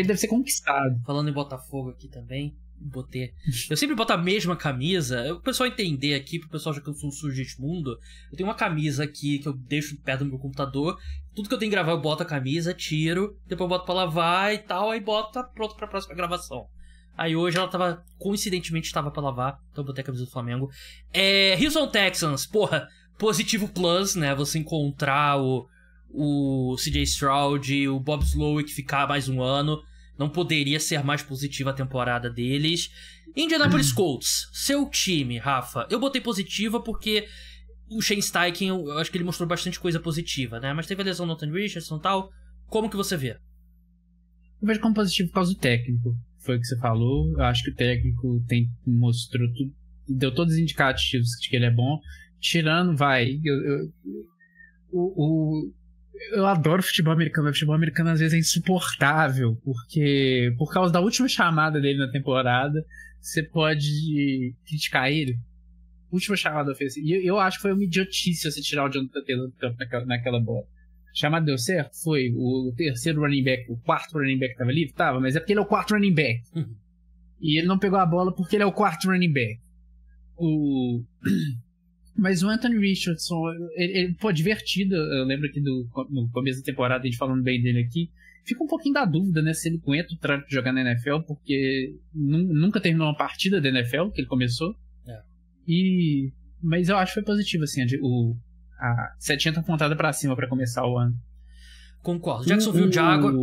deve ser conquistado. Falando em Botafogo aqui também, eu sempre boto a mesma camisa. O pessoal entender aqui, pro pessoal já que eu sou um sujo de mundo, eu tenho uma camisa aqui que eu deixo perto do meu computador. Tudo que eu tenho que gravar eu boto a camisa, tiro, depois eu boto pra lavar e tal, aí boto, tá pronto pra próxima gravação. Aí hoje ela tava, coincidentemente estava pra lavar, então eu botei a camisa do Flamengo. Houston Texans, porra, positivo plus, né? Você encontrar o CJ Stroud, o Bob Slowick ficar mais um ano. Não poderia ser mais positiva a temporada deles. Indianapolis Colts, seu time, Rafa. Eu botei positiva porque o Shane Steichen, eu acho que ele mostrou bastante coisa positiva, né? Mas teve a lesão do Anthony Richardson e tal. Como que você vê? Eu vejo como positivo por causa do técnico. Foi o que você falou. Eu acho que o técnico mostrou tudo, deu todos os indicativos de que ele é bom. Tirando, eu adoro futebol americano, mas futebol americano às vezes é insuportável, porque por causa da última chamada dele na temporada, você pode criticar ele. Última chamada ofensiva. E eu acho que foi uma idiotice você tirar o Jonathan Taylor do campo naquela bola. A chamada deu certo? Foi. O terceiro running back, o quarto running back tava livre? Tava, mas é porque ele é o quarto running back. E ele não pegou a bola porque ele é o quarto running back. Mas o Anthony Richardson, ele pô, divertido. Eu lembro aqui no começo da temporada, a gente falando bem dele aqui. Fica um pouquinho da dúvida, né, se ele aguenta o trampo de jogar na NFL, porque nunca terminou uma partida da NFL que ele começou. Mas eu acho que foi positivo, assim, a setinha tá apontada pra cima pra começar o ano. Concordo. Jacksonville Jaguars.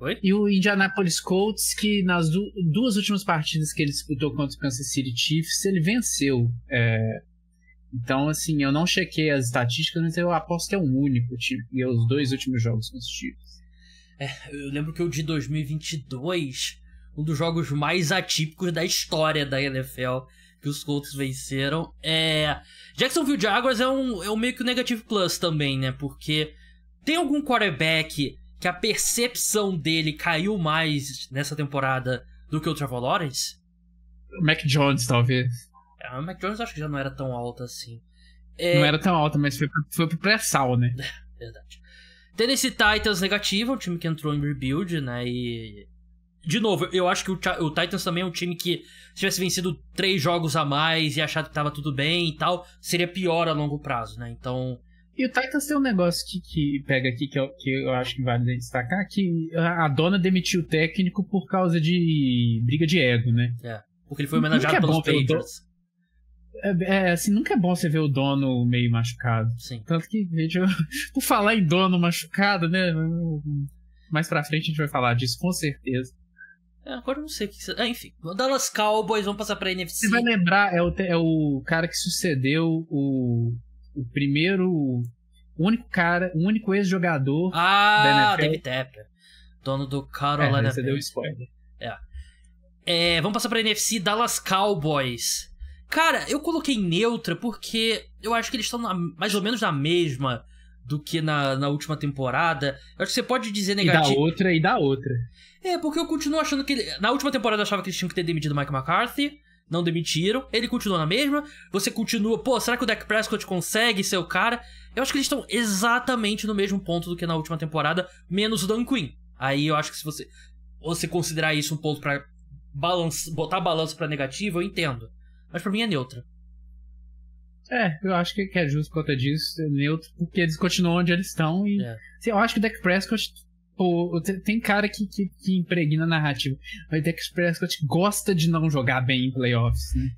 Oi? E o Indianapolis Colts, que nas duas últimas partidas que ele disputou contra o Kansas City Chiefs, ele venceu. Então, assim, eu não chequei as estatísticas, mas eu aposto que é o único time que ganhou os 2 últimos jogos com os Chiefs. Eu lembro que o de 2022, um dos jogos mais atípicos da história da NFL, que os Colts venceram. Jacksonville Jaguars é um meio que um negative plus também, né? Porque tem algum quarterback que a percepção dele caiu mais nessa temporada do que o Trevor Lawrence? O Mac Jones, talvez. O Mac Jones acho que já não era tão alto assim. Não era tão alto, mas foi pro pré-sal, né? Verdade. Tennessee Titans negativa, um time que entrou em rebuild, né? E... de novo, eu acho que o Titans também é um time que, se tivesse vencido 3 jogos a mais e achado que tava tudo bem e tal, seria pior a longo prazo, né? Então... E o Titans tem um negócio que pega aqui, que eu acho que vale destacar, que a dona demitiu o técnico por causa de briga de ego, né? Porque ele foi homenageado pelos Patriots. Assim, nunca é bom você ver o dono meio machucado. Sim. Tanto que, por falar em dono machucado, né? Mais pra frente a gente vai falar disso, com certeza. Agora eu não sei o que... enfim, o Dallas Cowboys, vamos passar pra NFC. Você vai lembrar, é o cara que sucedeu o primeiro... O único ex-jogador da NFL. David Tepper. Dono do Carolina. Você deu spoiler. Vamos passar pra NFC, Dallas Cowboys. Cara, eu coloquei neutra porque eu acho que eles estão mais ou menos na mesma do que na última temporada. Eu acho que você pode dizer negativo. E da outra. Porque eu continuo achando que na última temporada eu achava que eles tinham que ter demitido o Mike McCarthy. Não demitiram. Ele continua na mesma. Você continua... será que o Dak Prescott consegue ser o cara? Eu acho que eles estão exatamente no mesmo ponto do que na última temporada, menos o Dan Quinn. Aí eu acho que se você considerar isso um ponto pra botar balanço pra negativo, eu entendo. Mas pra mim é neutra. Eu acho que é justo por conta disso, é neutro, porque eles continuam onde eles estão. E eu acho que o Dak Prescott... tem cara que impregna a narrativa. Mas o Dak Prescott gosta de não jogar bem em playoffs, né?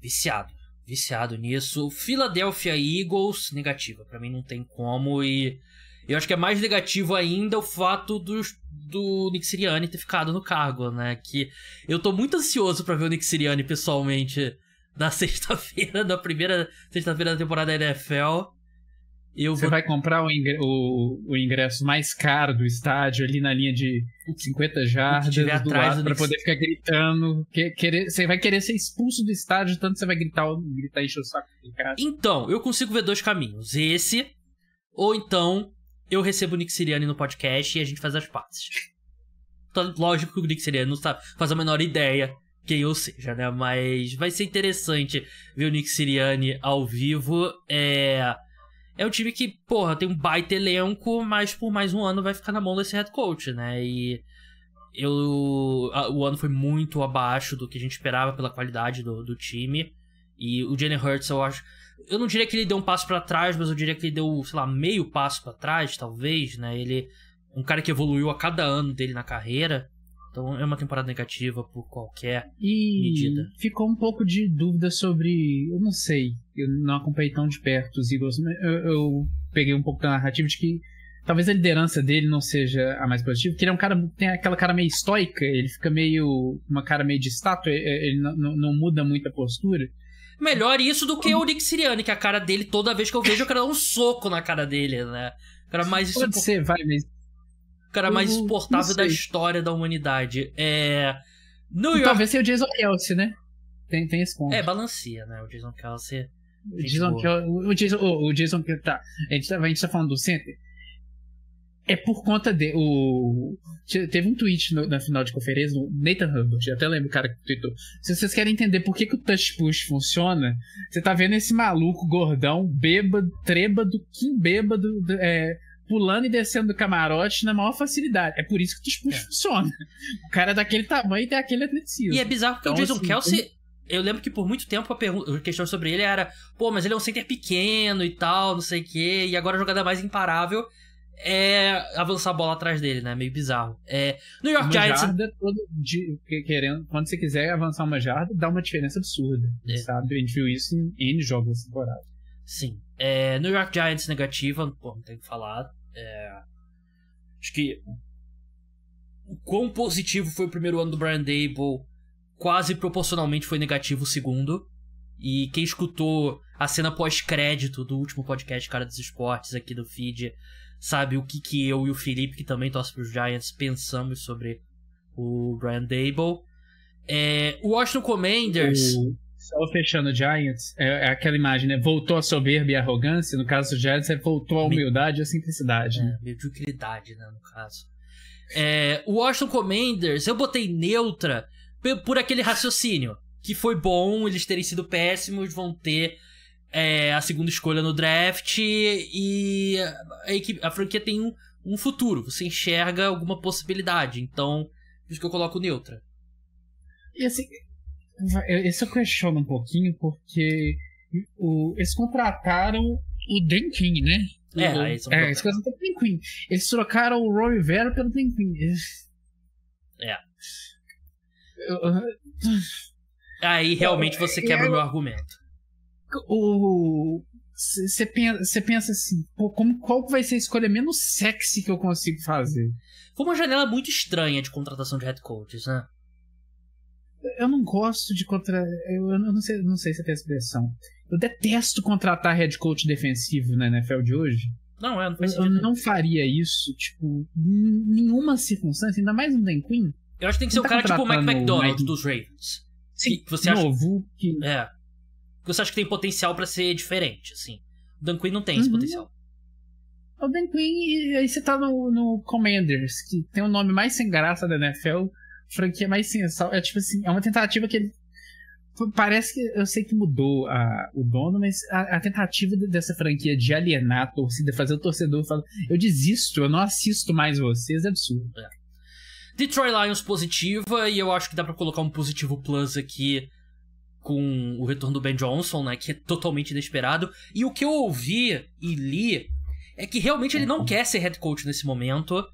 Viciado nisso. Philadelphia Eagles, negativa. Pra mim não tem como. E eu acho que é mais negativo ainda o fato do Nick Sirianni ter ficado no cargo, né? Que eu tô muito ansioso pra ver o Nick Sirianni pessoalmente na sexta-feira, da primeira sexta-feira da temporada da NFL. Você vai comprar o ingresso mais caro do estádio, ali na linha de 50 jardas do lado, pra poder ficar gritando. Você vai querer ser expulso do estádio, tanto você vai gritar e encher o saco do cara. Então, eu consigo ver 2 caminhos. Esse, ou então eu recebo o Nick Sirianni no podcast e a gente faz as pazes. Então, lógico que o Nick Sirianni não faz a menor ideia quem eu seja, né? Mas vai ser interessante ver o Nick Sirianni ao vivo. É um time que, tem um baita elenco, mas por mais um ano vai ficar na mão desse head coach, né? E o ano foi muito abaixo do que a gente esperava pela qualidade do time. E o Jalen Hurts, eu acho... eu não diria que ele deu um passo pra trás, mas eu diria que ele deu, sei lá, meio passo pra trás, talvez, né? Ele é um cara que evoluiu a cada ano dele na carreira. Então é uma temporada negativa por qualquer medida. Ficou um pouco de dúvida sobre... eu não sei, eu não acompanhei tão de perto os Eagles. Eu peguei um pouco da narrativa de que talvez a liderança dele não seja a mais positiva, porque ele é um cara, tem aquela cara meio estoica, ele fica uma cara meio de estátua, ele não muda muito a postura. Melhor isso do que o Nick Sirianni, que a cara dele, toda vez que eu vejo, eu quero dar um soco na cara dele, né? O cara mais... Pode ser, vai, mas... o cara mais insuportável da história da humanidade. New York... talvez seja o Jason Kelce, né? Tem esse ponto. Balanceia, né? O Jason Kelce... o Jason Kelce... Tá. A gente tá falando do center. É por conta teve um tweet na final de conferência, o Nathan Hubbard, eu até lembro o cara que tweetou. Se vocês querem entender por que o touch push funciona, você tá vendo esse maluco gordão, bêbado, trêbado, pulando e descendo do camarote na maior facilidade. É por isso que o touch push funciona. O cara é daquele tamanho e tem aquele atleticismo. E é bizarro porque o Jason Kelce... eu lembro que por muito tempo a questão sobre ele era, mas ele é um center pequeno e tal, não sei o quê, e agora a jogada mais imparável é avançar a bola atrás dele, né? Meio bizarro. New York Giants... quando você quiser avançar uma jarda, dá uma diferença absurda. Sabe? A gente viu isso em N jogos dessa temporada. Sim. New York Giants negativa, não tem o que falar. Acho que o quão positivo foi o primeiro ano do Brian Daboll, quase proporcionalmente foi negativo o segundo. E quem escutou a cena pós-crédito do último podcast Cara dos Esportes aqui do feed sabe o que eu e o Felipe, que também torce pros Giants, pensamos sobre o Brian Daboll. O Washington Commanders... Só fechando o Giants, é aquela imagem, né? Voltou a soberba e a arrogância. No caso do Giants, voltou a humildade e a simplicidade. Né? Mediocridade, né, no caso. O Washington Commanders, eu botei neutra por aquele raciocínio. Que foi bom eles terem sido péssimos, vão ter a segunda escolha no draft e a franquia tem um futuro. Você enxerga alguma possibilidade, então por isso que eu coloco neutra. E assim, esse eu questiono um pouquinho, porque eles contrataram o Dan Quinn, né? Eles contrataram o Dan Quinn. Eles trocaram o Ron Rivera pelo Dan Quinn. Aí realmente você quebra o meu argumento. Você pensa assim, pô, qual vai ser a escolha menos sexy que eu consigo fazer? Foi uma janela muito estranha de contratação de head coaches, né? Eu não gosto de eu não sei se tem essa expressão. Eu detesto contratar head coach defensivo na NFL de hoje. Não faz sentido. Eu não faria isso, tipo, em nenhuma circunstância, ainda mais no Dan Quinn. Eu acho que tem que ser um cara tipo o Mike McDonald dos Ravens. Sim, que você novo. Que você acha que tem potencial pra ser diferente, assim. O Dan Quinn não tem esse potencial. O Dan Quinn, aí você tá no Commanders, que tem o nome mais sem graça da NFL, franquia mais sensal. É tipo assim, é uma tentativa que ele... Parece que eu sei que mudou o dono, mas a tentativa dessa franquia de alienar a torcida, fazer o torcedor falar, eu desisto, eu não assisto mais vocês, é absurdo. Detroit Lions positiva, e eu acho que dá pra colocar um positivo plus aqui com o retorno do Ben Johnson, né, que é totalmente inesperado. E o que eu ouvi e li é que realmente ele não quer ser head coach nesse momento.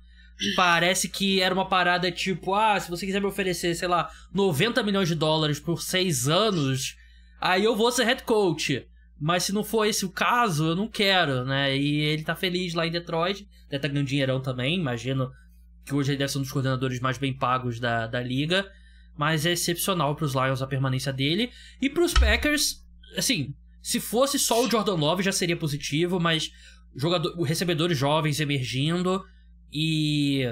Parece que era uma parada tipo, se você quiser me oferecer, sei lá, $90 milhões por 6 anos, aí eu vou ser head coach. Mas se não for esse o caso, eu não quero, né? E ele tá feliz lá em Detroit, deve estar ganhando dinheirão também, imagino que hoje ele deve ser um dos coordenadores mais bem pagos da liga. Mas é excepcional pros Lions a permanência dele. E pros Packers, assim, se fosse só o Jordan Love já seria positivo, mas recebedores jovens emergindo. E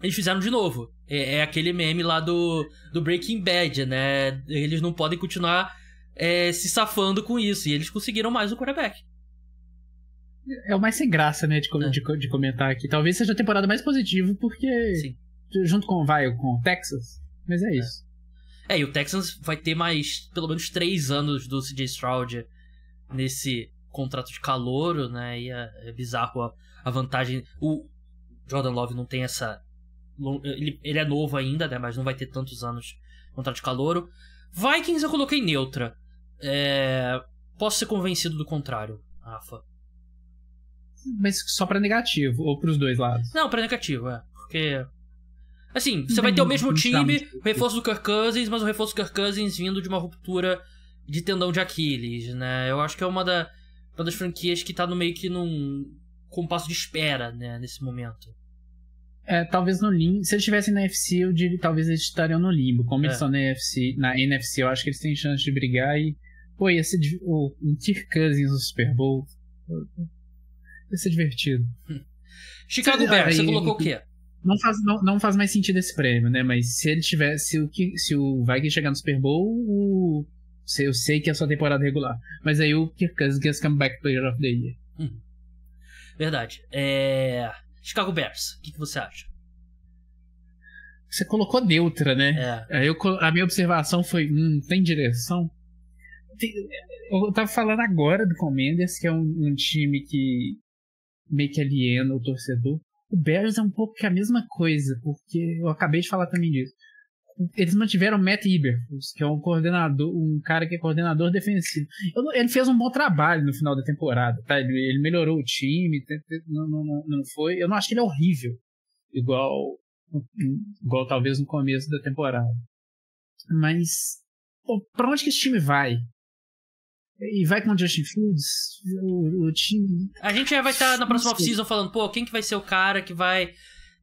eles fizeram de novo. É aquele meme lá do Breaking Bad, né? Eles não podem continuar se safando com isso. E eles conseguiram mais um quarterback. É o mais sem graça, né, de comentar aqui. Talvez seja a temporada mais positiva, porque Sim. Junto com o Texas. Mas é isso. E o Texans vai ter mais, pelo menos 3 anos do CJ Stroud nesse contrato de calouro, né? E é bizarro a vantagem. O Jordan Love não tem essa... Ele é novo ainda, né? Mas não vai ter tantos anos de contrato de calouro. Vikings eu coloquei neutra. Posso ser convencido do contrário, Rafa. Mas só pra negativo, ou pros dois lados? Não, pra negativo, porque... Assim, você vai ter o mesmo time, o reforço do Kirk Cousins, mas o reforço do Kirk Cousins vindo de uma ruptura de tendão de Aquiles, né? Eu acho que é uma das franquias que tá no meio que num compasso de espera, né, nesse momento. Talvez no limbo. Se eles estivessem na NFC, eu diria talvez eles estariam no limbo. Como eles estão na NFC, eu acho que eles têm chance de brigar e... Pô, ia ser um Kirk Cousins no Super Bowl. Ia ser divertido. Chicago Bears, você colocou o quê? Não faz mais sentido esse prêmio, né? Mas se ele tivesse... Se o Vikings chegar no Super Bowl, eu sei que é só temporada regular. Mas aí o Kirk Cousins Comeback Player of the Year. Verdade. Chicago Bears, o que você acha? Você colocou neutra, né? A minha observação foi, tem direção? Eu tava falando agora do Commanders, que é um time que meio que aliena o torcedor. O Bears é um pouco que a mesma coisa, porque eu acabei de falar também disso. Eles mantiveram o Matt Eberflus, que é um cara que é coordenador defensivo. Ele fez um bom trabalho no final da temporada, tá? Ele melhorou o time, não foi... Eu não acho que ele é horrível, igual talvez no começo da temporada. Mas, pra onde que esse time vai? E vai com o Justin Fields, o time... A gente já vai estar na próxima off-season falando, quem que vai ser o cara que vai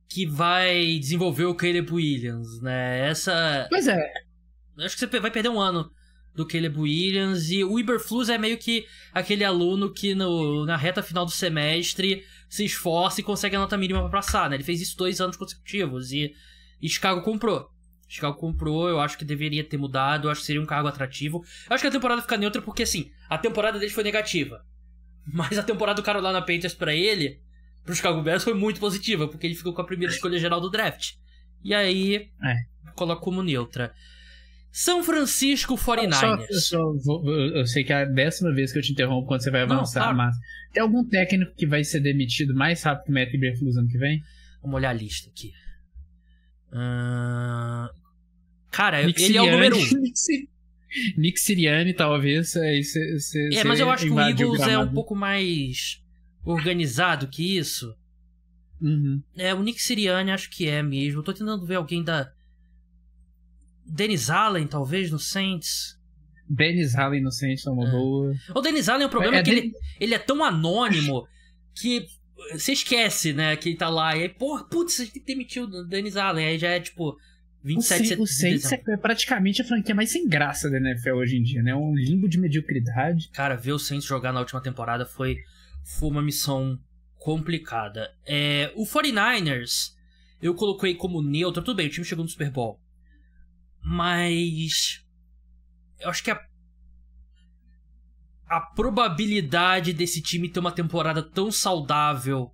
que vai desenvolver o Caleb Williams, né? Pois é. Acho que você vai perder um ano do Caleb Williams, e o Eberflus é meio que aquele aluno que na reta final do semestre se esforça e consegue a nota mínima pra passar, né? Ele fez isso 2 anos consecutivos e Chicago comprou. Eu acho que deveria ter mudado, eu acho que seria um cargo atrativo. Eu acho que a temporada fica neutra porque, assim, a temporada dele foi negativa. Mas a temporada do Carolina Panthers pra ele, pro Chicago Bears, foi muito positiva, porque ele ficou com a primeira escolha geral do draft. E aí, coloco como neutra. São Francisco 49ers. Eu sei que é a 10ª vez que eu te interrompo quando você vai avançar, claro. Mas tem algum técnico que vai ser demitido mais rápido que o Matt Eberflus ano que vem? Vamos olhar a lista aqui. Cara, Nick ele Sirianni, é o número 1. Nick Sirianni, talvez. Mas eu acho que o Eagles é um pouco mais organizado que isso. Uhum. O Nick Sirianni acho que é mesmo. Eu tô tentando ver alguém da... Dennis Allen, talvez, no Saints. Dennis Allen no Saints é uma boa. O Dennis Allen, o problema é que ele é tão anônimo que você esquece, né, que ele tá lá. E aí, putz, a gente tem que demitir o Dennis Allen. Aí já é, tipo, 27 O Saints é praticamente a franquia mais sem graça da NFL hoje em dia, né? Um limbo de mediocridade. Cara, ver o Saints jogar na última temporada foi uma missão complicada. O 49ers, eu coloquei como neutro. Tudo bem, o time chegou no Super Bowl. Mas eu acho que a probabilidade desse time ter uma temporada tão saudável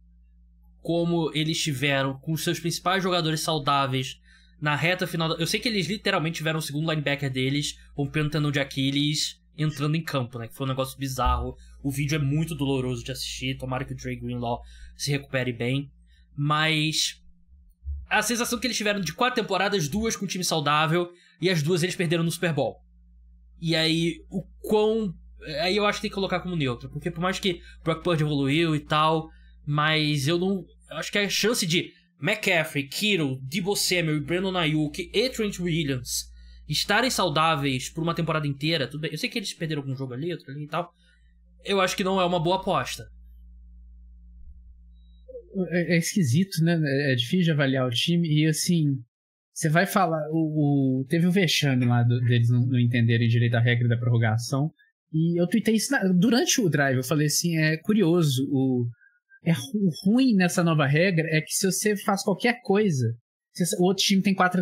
como eles tiveram, com os seus principais jogadores saudáveis na reta final... Eu sei que eles literalmente tiveram o segundo linebacker deles, rompendo o tendão de Aquiles, entrando em campo, né? Que foi um negócio bizarro. O vídeo é muito doloroso de assistir. Tomara que o Dre Greenlaw se recupere bem. Mas a sensação que eles tiveram de 4 temporadas, 2 com um time saudável, e as 2 eles perderam no Super Bowl. E aí, aí eu acho que tem que colocar como neutro, porque por mais que Brock Purdy evoluiu e tal, mas eu acho que a chance de McCaffrey, Kittle, Deebo Samuel, Brandon Ayuk e Trent Williams estarem saudáveis por uma temporada inteira, tudo bem. Eu sei que eles perderam algum jogo ali, outro ali e tal. Eu acho que não é uma boa aposta. É esquisito, né? É difícil de avaliar o time. E assim, você vai falar. Teve o vexame lá deles não entenderem direito a regra da prorrogação. E eu tuitei isso durante o drive. Eu falei assim: é curioso. O ruim nessa nova regra é que se você faz qualquer coisa, o outro time tem 4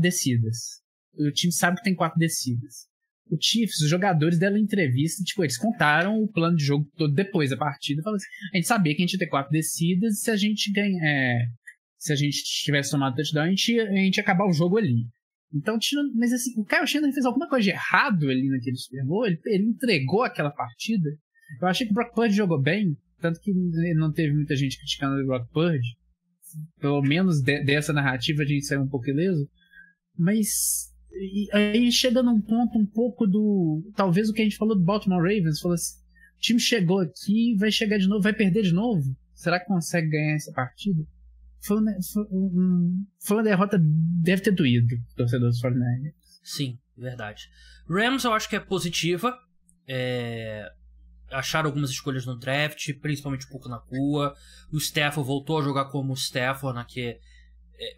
descidas. O time sabe que tem 4 descidas. O Chiefs, os jogadores deram entrevista, tipo, eles contaram o plano de jogo todo depois da partida. Falaram assim, a gente sabia que a gente ia ter 4 descidas, se a gente se a gente tivesse tomado touchdown, a gente ia acabar o jogo ali. Então, mas assim, o Kyle Shanahan fez alguma coisa de errado ali naquele Super Bowl, ele entregou aquela partida. Eu achei que o Brock Purdy jogou bem, tanto que não teve muita gente criticando o Brock Purdy. Pelo menos dessa narrativa a gente saiu um pouco ileso. Mas aí chega num ponto um pouco talvez o que a gente falou do Baltimore Ravens. Falou assim, o time chegou aqui, vai chegar de novo, vai perder de novo? Será que consegue ganhar essa partida? Foi uma derrota, deve ter doído o torcedor dos 49ers. Sim, verdade. Rams eu acho que é positiva. Acharam algumas escolhas no draft, principalmente um pouco na rua. O Stafford voltou a jogar como o Stafford, né, que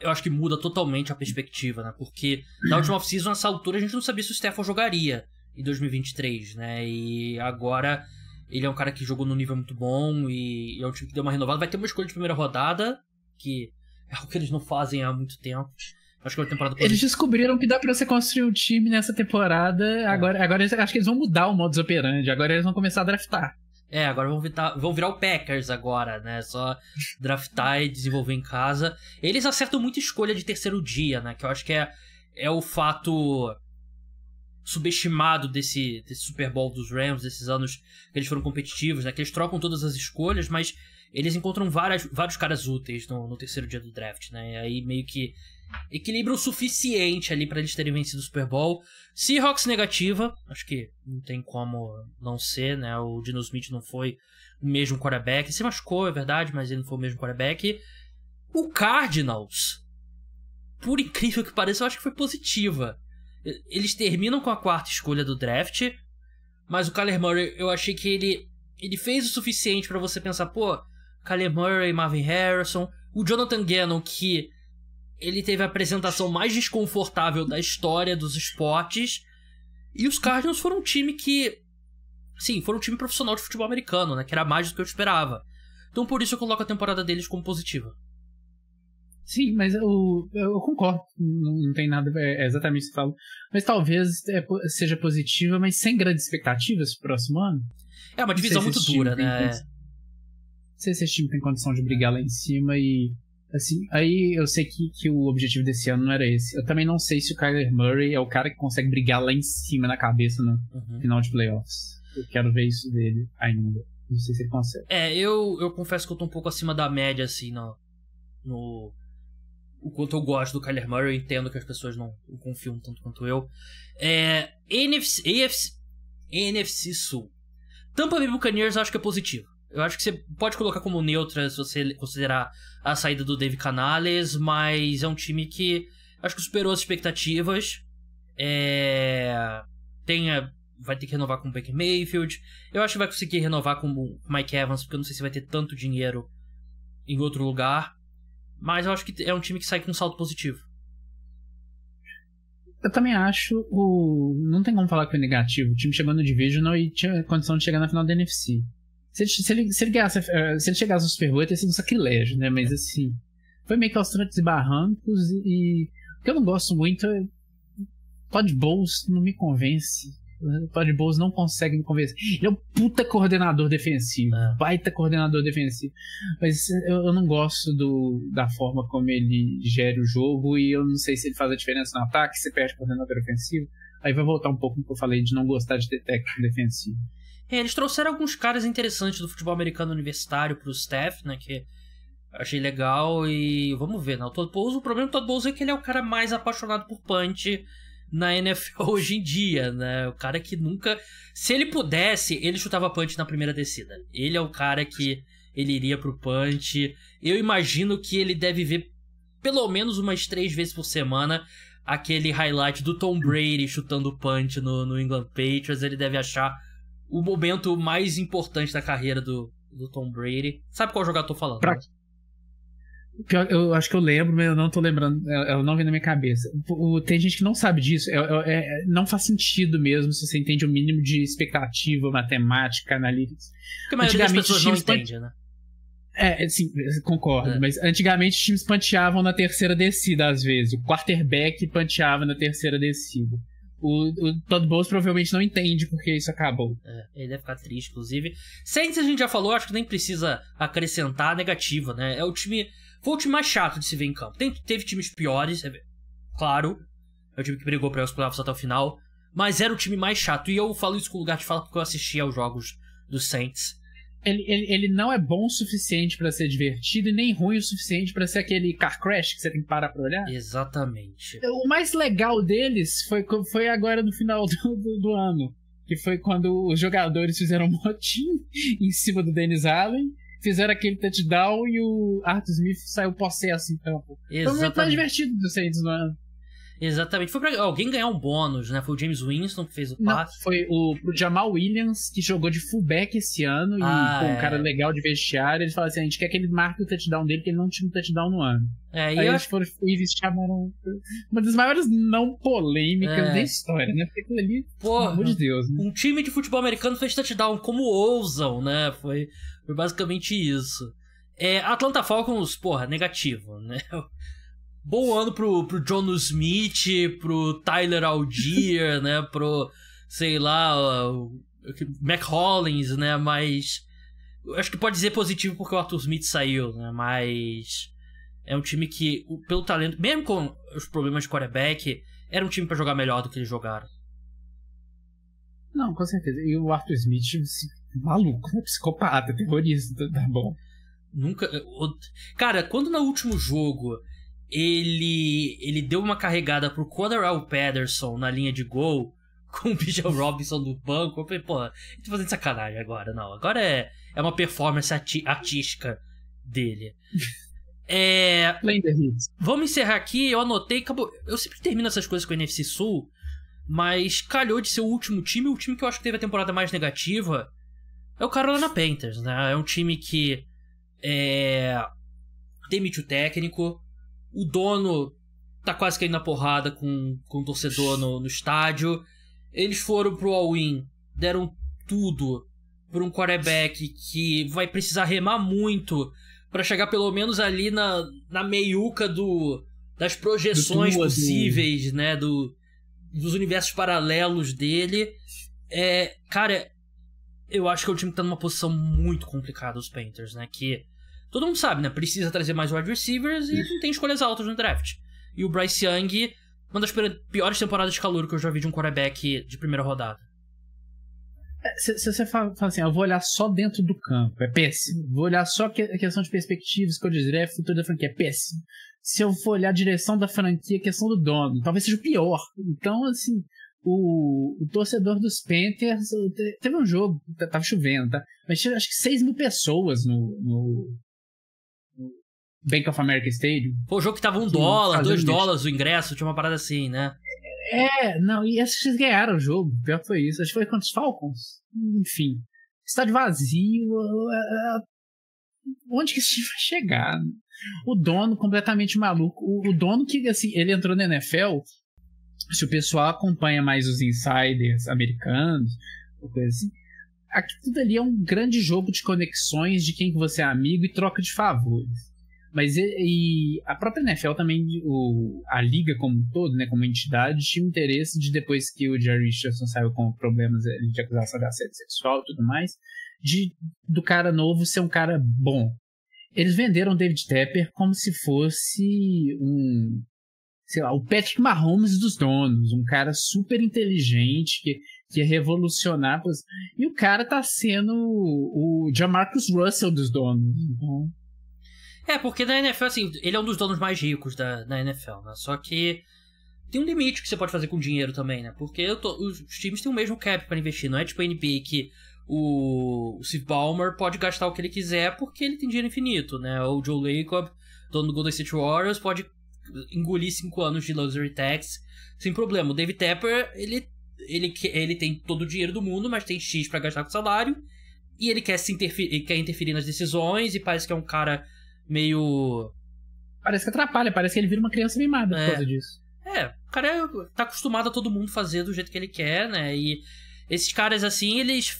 eu acho que muda totalmente a perspectiva, né? Porque na última off-season, nessa altura, a gente não sabia se o Stafford jogaria em 2023, né? E agora ele é um cara que jogou num nível muito bom e é um time que deu uma renovada. Vai ter uma escolha de primeira rodada, que é algo que eles não fazem há muito tempo. Acho que é uma temporada Eles descobriram que dá pra você construir um time nessa temporada. Agora acho que eles vão mudar o modus operandi. Agora eles vão começar a draftar. Agora vão virar o Packers agora, né? Só draftar e desenvolver em casa. Eles acertam muita escolha de terceiro dia, né? Que eu acho que é o fato subestimado desse Super Bowl dos Rams, desses anos que eles foram competitivos, né? Que eles trocam todas as escolhas, mas eles encontram vários caras úteis no terceiro dia do draft, né? E aí meio que equilibra o suficiente ali pra eles terem vencido o Super Bowl. Seahawks negativa, acho que não tem como não ser, né? O Geno Smith não foi o mesmo quarterback. Se machucou, é verdade, mas ele não foi o mesmo quarterback. O Cardinals, por incrível que pareça, eu acho que foi positiva. Eles terminam com a 4ª escolha do draft, mas o Kyler Murray, eu achei que ele fez o suficiente pra você pensar, pô, Kyler Murray, Marvin Harrison, O Jonathan Gannon, que ele teve a apresentação mais desconfortável da história dos esportes. E os Cardinals foram um time que... Sim, foram um time profissional de futebol americano, né? Que era mais do que eu esperava. Então por isso eu coloco a temporada deles como positiva. Sim, mas eu concordo. Não tem nada... É exatamente o que você falou. Mas talvez seja positiva, mas sem grandes expectativas pro próximo ano. É uma divisão muito dura, né? Não sei se esse time tem condição de brigar lá em cima e... Assim, aí eu sei que o objetivo desse ano não era esse. Eu também não sei se o Kyler Murray é o cara que consegue brigar lá em cima na cabeça no final de playoffs. Eu quero ver isso dele ainda. Não sei se ele consegue. Eu confesso que eu tô um pouco acima da média, assim, no o quanto eu gosto do Kyler Murray. Eu entendo que as pessoas não confiam tanto quanto eu. NFC Sul. Tampa Bay Buccaneers eu acho que é positivo. Eu acho que você pode colocar como neutra se você considerar a saída do Dave Canales, mas é um time que acho que superou as expectativas. Vai ter que renovar com o Baker Mayfield. Eu acho que vai conseguir renovar com o Mike Evans, porque eu não sei se vai ter tanto dinheiro em outro lugar. Mas eu acho que é um time que sai com um salto positivo. Eu também acho. Não tem como falar que foi negativo. O time chegou no Divisional e tinha condição de chegar na final da NFC. Se ele chegasse ao Super Bowl, ia ter sido um sacrilégio, né? Mas assim, foi meio que aos trancos e barrancos. E o que eu não gosto muito é. Todd Bowles não me convence. O Todd Bowles não consegue me convencer. Ele é um puta coordenador defensivo. Baita coordenador defensivo. Mas eu não gosto da forma como ele gera o jogo. E eu não sei se ele faz a diferença no ataque. Se perde coordenador ofensivo. Aí vai voltar um pouco no que eu falei de não gostar de ter técnico defensivo. Eles trouxeram alguns caras interessantes do futebol americano universitário pro staff, né, que achei legal e vamos ver, né, o problema do Todd Bowles é que ele é o cara mais apaixonado por punch na NFL hoje em dia, né, o cara que nunca, se ele pudesse, ele chutava punch na primeira descida, ele é o cara que ele iria pro punch, eu imagino que ele deve ver pelo menos umas 3 vezes por semana aquele highlight do Tom Brady chutando punch no New England Patriots, ele deve achar o momento mais importante da carreira do Tom Brady. Sabe qual jogador eu tô falando? Né? Eu acho que eu lembro, mas eu não tô lembrando. Eu não vem na minha cabeça. Tem gente que não sabe disso. Não faz sentido mesmo se você entende o mínimo de expectativa, matemática, analytics. Porque a maioria das pessoas não entende, né? Sim, concordo. Mas antigamente os times panteavam na terceira descida, às vezes. O quarterback panteava na terceira descida. O Todd Bowles provavelmente não entende porque isso acabou. Ele deve ficar triste, inclusive. Saints a gente já falou, acho que nem precisa acrescentar a negativa, né? Foi o time mais chato de se ver em campo. Teve times piores, claro. É o time que brigou para os playoffs até o final. Mas era o time mais chato. E eu falo isso com lugar de fala porque eu assisti aos jogos dos Saints. Ele não é bom o suficiente pra ser divertido e nem ruim o suficiente pra ser aquele car crash que você tem que parar pra olhar. Exatamente. O mais legal deles foi agora no final do ano. Que foi quando os jogadores fizeram um motim em cima do Dennis Allen, fizeram aquele touchdown e o Arthur Smith saiu possesso em campo. Foi o momento mais divertido do Saints no ano. Exatamente. Foi pra alguém ganhar um bônus, né? Foi o James Winston que fez o passe. Não, foi o Jamal Williams, que jogou de fullback esse ano. Um cara legal de vestiário. Eles falaram assim, a gente quer que ele marque o touchdown dele, porque ele não tinha um touchdown no ano. Aí eles foram e eles chamaram uma das maiores não polêmicas da história, né? Porque aquilo ali, pelo amor de Deus. Né? Um time de futebol americano fez touchdown, como ousam, né? Foi basicamente isso. Atlanta Falcons, negativo, né? Bom ano pro Jonnu Smith, pro Tyler Algier, né, pro, sei lá, o Mac Hollins, né, mas acho que pode dizer positivo porque o Arthur Smith saiu, né, mas é um time que, pelo talento, mesmo com os problemas de quarterback, era um time pra jogar melhor do que eles jogaram. Não, com certeza. E o Arthur Smith, maluco, né, psicopata, terrorista, tá bom. Nunca... Cara, quando no último jogo... Ele deu uma carregada pro Cordarrelle Patterson na linha de gol com o Bijan Robinson no banco. Eu falei, tô fazendo sacanagem agora. Não, agora é uma performance artística dele. Vamos encerrar aqui. Eu anotei, acabou. Eu sempre termino essas coisas com o NFC Sul, mas calhou de ser o último time. O time que eu acho que teve a temporada mais negativa é o Carolina Panthers, né? É um time que demite o técnico, o dono tá quase caindo na porrada com o torcedor no estádio. Eles foram pro all-in, deram tudo por um quarterback que vai precisar remar muito pra chegar pelo menos ali na meiuca das projeções possíveis, né, dos universos paralelos dele. Cara, eu acho que é um time que tá numa posição muito complicada, os Panthers, né, que todo mundo sabe, né, precisa trazer mais wide receivers e não tem escolhas altas no draft. E o Bryce Young, uma das piores temporadas de calor que eu já vi de um quarterback de primeira rodada. Se você fala assim, eu vou olhar só dentro do campo, é péssimo. Vou olhar só a questão de perspectivas, que eu diria, futuro da franquia, é péssimo. Se eu for olhar a direção da franquia, a questão do dono, talvez seja o pior. Então, assim, o torcedor dos Panthers, teve um jogo, tava chovendo, tá? Mas tinha acho que 6 mil pessoas no Bank of America Stadium. Pô, o jogo que tava $1, $2 o ingresso, tinha uma parada assim, né? Não, e acho que vocês ganharam o jogo, pior que foi isso. Acho que foi contra os Falcons. Enfim, estádio vazio. Onde que esse time vai chegar? O dono completamente maluco. O dono que, assim, ele entrou na NFL. Se o pessoal acompanha mais os insiders americanos, coisa assim, aqui tudo ali é um grande jogo de conexões de quem que você é amigo e troca de favores. Mas e a própria NFL também, a liga como um todo, né, como entidade, tinha interesse de, depois que o Jerry Richardson saiu com problemas de acusação de assédio sexual e tudo mais, do cara novo ser um cara bom. Eles venderam o David Tepper como se fosse sei lá, o Patrick Mahomes dos donos, um cara super inteligente que ia revolucionar. E o cara tá sendo o Jamarcus Russell dos donos. Então... porque na NFL, assim, ele é um dos donos mais ricos da NFL, né? Só que tem um limite que você pode fazer com dinheiro também, né? Porque os times têm o mesmo cap para investir. Não é tipo a NBA que o Steve Ballmer pode gastar o que ele quiser porque ele tem dinheiro infinito, né? Ou o Joe Lacob, dono do Golden State Warriors, pode engolir 5 anos de luxury tax sem problema. O David Tepper, ele tem todo o dinheiro do mundo, mas tem X para gastar com salário, e ele quer interferir nas decisões, e parece que é um cara meio... Parece que atrapalha, parece que ele vira uma criança mimada por causa disso. O cara tá acostumado a todo mundo fazer do jeito que ele quer, né? E esses caras, assim, eles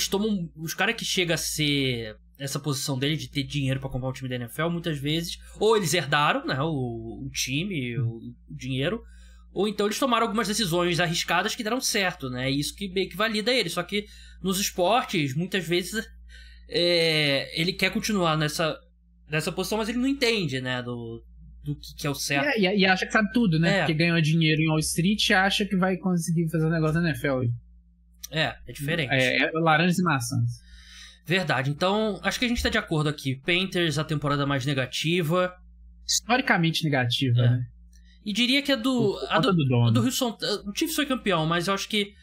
tomam... Os caras que chegam a ser essa posição dele de ter dinheiro pra comprar um time da NFL, muitas vezes, ou eles herdaram, né, o time, o dinheiro, ou então eles tomaram algumas decisões arriscadas que deram certo, né? Isso que meio que valida ele. Só que nos esportes, muitas vezes... ele quer continuar nessa posição, mas ele não entende, né, do que é o certo. E acha que sabe tudo, né? Porque ganhou dinheiro em Wall Street e acha que vai conseguir fazer um negócio na NFL. É diferente. Laranjas e maçãs. Verdade. Então, acho que a gente tá de acordo aqui. Panthers, a temporada mais negativa. Historicamente negativa, né? E diria que a do Houston... O Chiefs foi campeão, mas eu acho que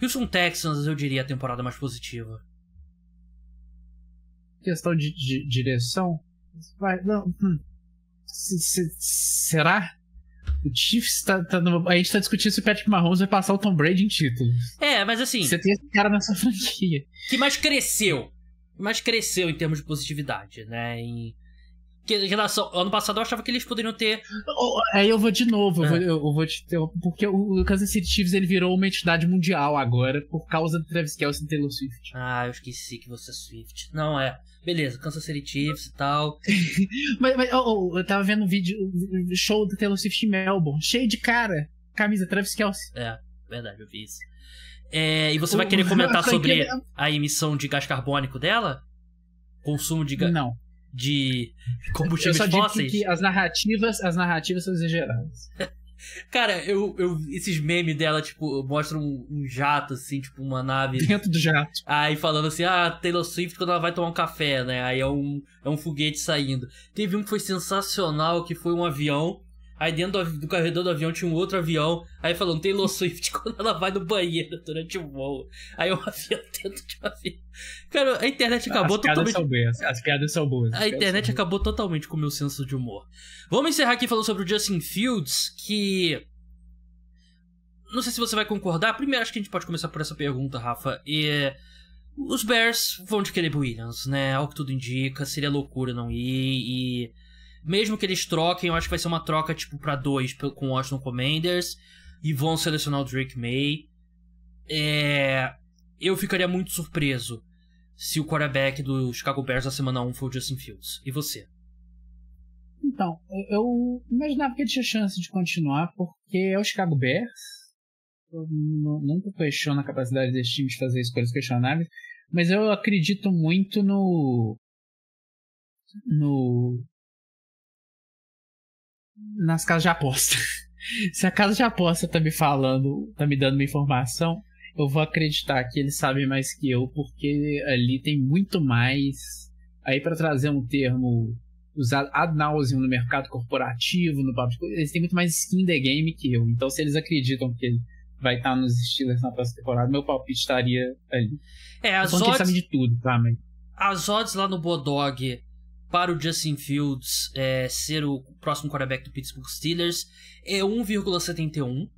Houston Texans, eu diria, a temporada mais positiva. Questão de direção, será? O Chiefs a gente tá discutindo se o Patrick Mahomes vai passar o Tom Brady em títulos. Mas assim... Você tem esse cara nessa franquia. Que mais cresceu em termos de positividade, né? Em relação... Ano passado eu achava que eles poderiam ter... Aí eu vou de novo, eu vou te ter... Porque o Kansas City Chiefs, ele virou uma entidade mundial agora, por causa do Travis Kelce e Taylor Swift. Eu esqueci que você é Swift. Não, beleza, Kansas City Chiefs e tal. mas eu tava vendo um vídeo, show do Taylor Swift em Melbourne, cheio de cara, camisa Travis Kelce. Verdade, eu vi isso. E você vai querer comentar sobre a emissão de gás carbônico dela? Consumo de gás... Não. De combustíveis fósseis? Eu só digo que as narrativas são exageradas. Cara, esses memes dela, tipo, mostram um jato, assim, tipo, uma nave... Dentro do jato. Aí falando assim, Taylor Swift quando ela vai tomar um café, né? Aí é um foguete saindo. Teve um que foi sensacional, que foi um avião. Aí dentro do corredor do avião tinha um outro avião. Aí falando Taylor Swift quando ela vai no banheiro durante o voo. Aí um avião dentro de um avião. Cara, a internet acabou totalmente... As piadas são boas. A internet acabou totalmente com o meu senso de humor. Vamos encerrar aqui falando sobre o Justin Fields, que... Não sei se você vai concordar. Primeiro, acho que a gente pode começar por essa pergunta, Rafa. Os Bears vão de Caleb Williams, né? Ao que tudo indica, seria loucura não ir. E mesmo que eles troquem, eu acho que vai ser uma troca tipo pra 2 com o Washington Commanders. E vão selecionar o Drake May. Eu ficaria muito surpreso se o quarterback do Chicago Bears na semana 1 for o Justin Fields. E você? Então, eu imaginava que ele tinha chance de continuar, porque é o Chicago Bears. Eu nunca questiono a capacidade desse time de fazer escolhas questionáveis, mas eu acredito muito nas casas de aposta. Se a casa de aposta tá me dando uma informação, eu vou acreditar que eles sabem mais que eu, porque ali tem muito mais. Aí, para trazer um termo usado ad nauseam no mercado corporativo, no papo, eles têm muito mais skin in the game que eu. Então, se eles acreditam que ele vai estar nos Steelers na próxima temporada, meu palpite estaria ali. As odds, eles sabem de tudo, tá, mas... As odds lá no Bodog para o Justin Fields ser o próximo quarterback do Pittsburgh Steelers é 1,71.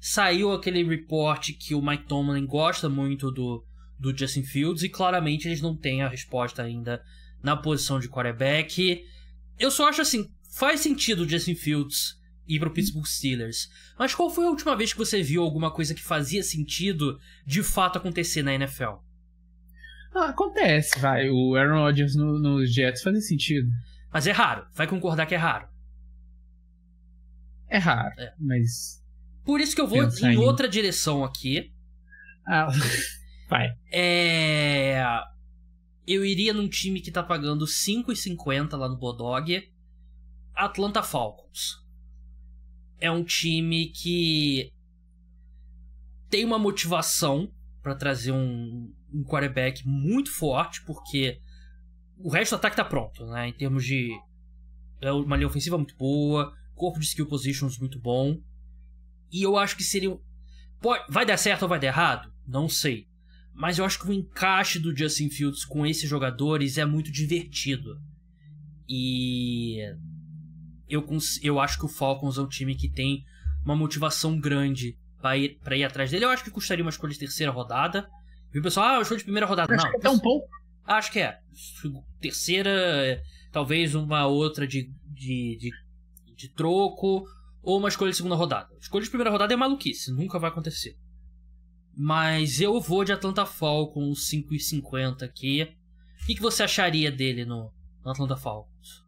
Saiu aquele report que o Mike Tomlin gosta muito do Justin Fields e claramente eles não têm a resposta ainda na posição de quarterback. Eu só acho assim, faz sentido o Justin Fields ir para o Pittsburgh Steelers, mas qual foi a última vez que você viu alguma coisa que fazia sentido de fato acontecer na NFL? Acontece, vai. O Aaron Rodgers nos Jets fazia sentido. Mas é raro, vai concordar que é raro. É raro, mas... Por isso que eu vou em outra direção aqui. Vai. Eu iria num time que tá pagando 5,50 lá no Bodog. Atlanta Falcons. É um time que tem uma motivação pra trazer um quarterback muito forte, porque o resto do ataque tá pronto, né? Em termos de... É uma linha ofensiva muito boa, corpo de skill positions muito bom. E eu acho que seria... Vai dar certo ou vai dar errado? Não sei. Mas eu acho que o encaixe do Justin Fields com esses jogadores é muito divertido. E... Eu acho que o Falcons é um time que tem uma motivação grande pra ir atrás dele. Eu acho que custaria uma escolha de terceira rodada. E o pessoal, escolha de primeira rodada. Acho não, que até um pouco. Acho que é. Terceira, talvez uma outra de troco, ou uma escolha de segunda rodada. Escolha de primeira rodada é maluquice, nunca vai acontecer. Mas eu vou de Atlanta Falcons 5,50 aqui. O que você acharia dele no Atlanta Falcons?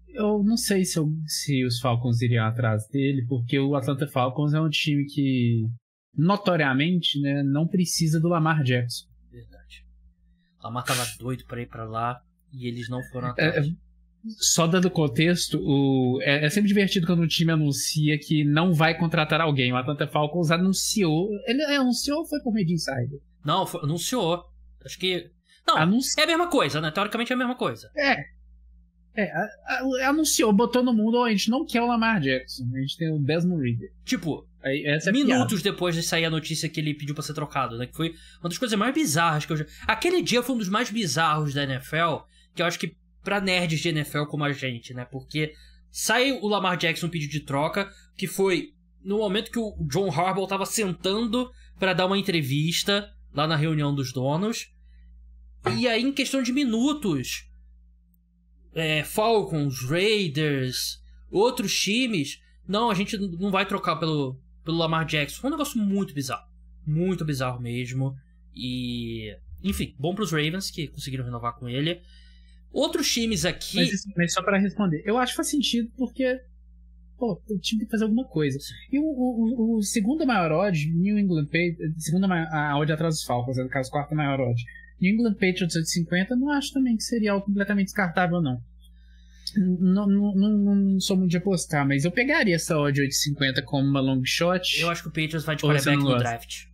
Eu não sei se os Falcons iriam atrás dele, porque o Atlanta Falcons é um time que, notoriamente, né, não precisa do Lamar Jackson. Verdade. O Lamar tava doido pra ir pra lá e eles não foram atrás. Só dando contexto, é sempre divertido quando um time anuncia que não vai contratar alguém. O Atlanta Falcons anunciou. Ele anunciou ou foi por meio de insider? Não, anunciou. Acho que... Não, é a mesma coisa, né? Teoricamente é a mesma coisa. Anunciou, botou no mundo, a gente não quer o Lamar Jackson, a gente tem o Desmond Ridder. Tipo, essa minutos depois de sair a notícia que ele pediu pra ser trocado, né? Que foi uma das coisas mais bizarras que eu já... Aquele dia foi um dos mais bizarros da NFL, que eu acho que pra nerds de NFL como a gente, né? Porque sai o Lamar Jackson pedido de troca, que foi no momento que o John Harbaugh tava sentando pra dar uma entrevista lá na reunião dos donos. E aí, em questão de minutos... Falcons, Raiders, outros times, não, a gente não vai trocar pelo Lamar Jackson. Foi um negócio muito bizarro mesmo. E, enfim, bom pros Ravens que conseguiram renovar com ele. Outros times aqui... Mas só pra responder, eu acho que faz sentido porque o time tem que fazer alguma coisa. E o segundo maior odd, New England Patriots, a odd atrás dos Falcons, no caso, quarta maior odd, New England Patriots 8,50, não acho também que seria algo completamente descartável, não. Não sou muito de apostar, mas eu pegaria essa odd 8,50 como uma long shot. Eu acho que o Patriots vai de quarterback no draft.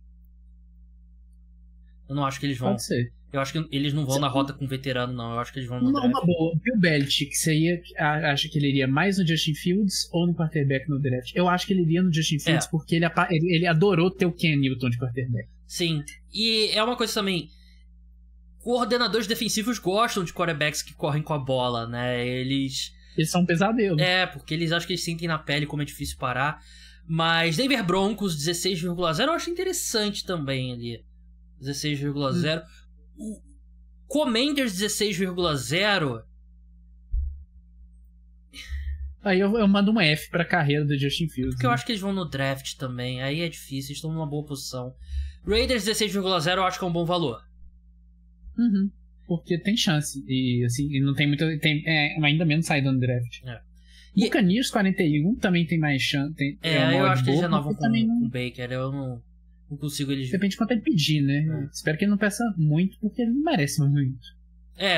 Eu não acho que eles vão. Pode ser. Eu acho que eles não vão na rota com veterano, não. Eu acho que eles vão no draft. Uma boa. Bill Belichick, você acha que ele iria mais no Justin Fields ou no quarterback no draft? Eu acho que ele iria no Justin Fields porque ele adorou ter o Ken Newton de quarterback. Sim. E é uma coisa também... Coordenadores defensivos gostam de quarterbacks que correm com a bola, né? Eles são um pesadelo. Porque eles acham que eles sentem na pele como é difícil parar. Mas Denver Broncos, 16,0, eu acho interessante também ali. 16,0. O Commanders 16,0. Aí eu mando um F pra carreira do Justin Fields. Porque eu acho que eles vão no draft também. Aí é difícil, eles estão numa boa posição. Raiders 16,0 eu acho que é um bom valor. Uhum. Porque tem chance. E assim, e não tem muita. Ainda menos saída no draft. E Buccaneers 41 também tem mais chance. Eu acho que eles renovam com o Baker. Eu não consigo eles. Depende de quanto ele pedir, né? Espero que ele não peça muito, porque ele não merece muito.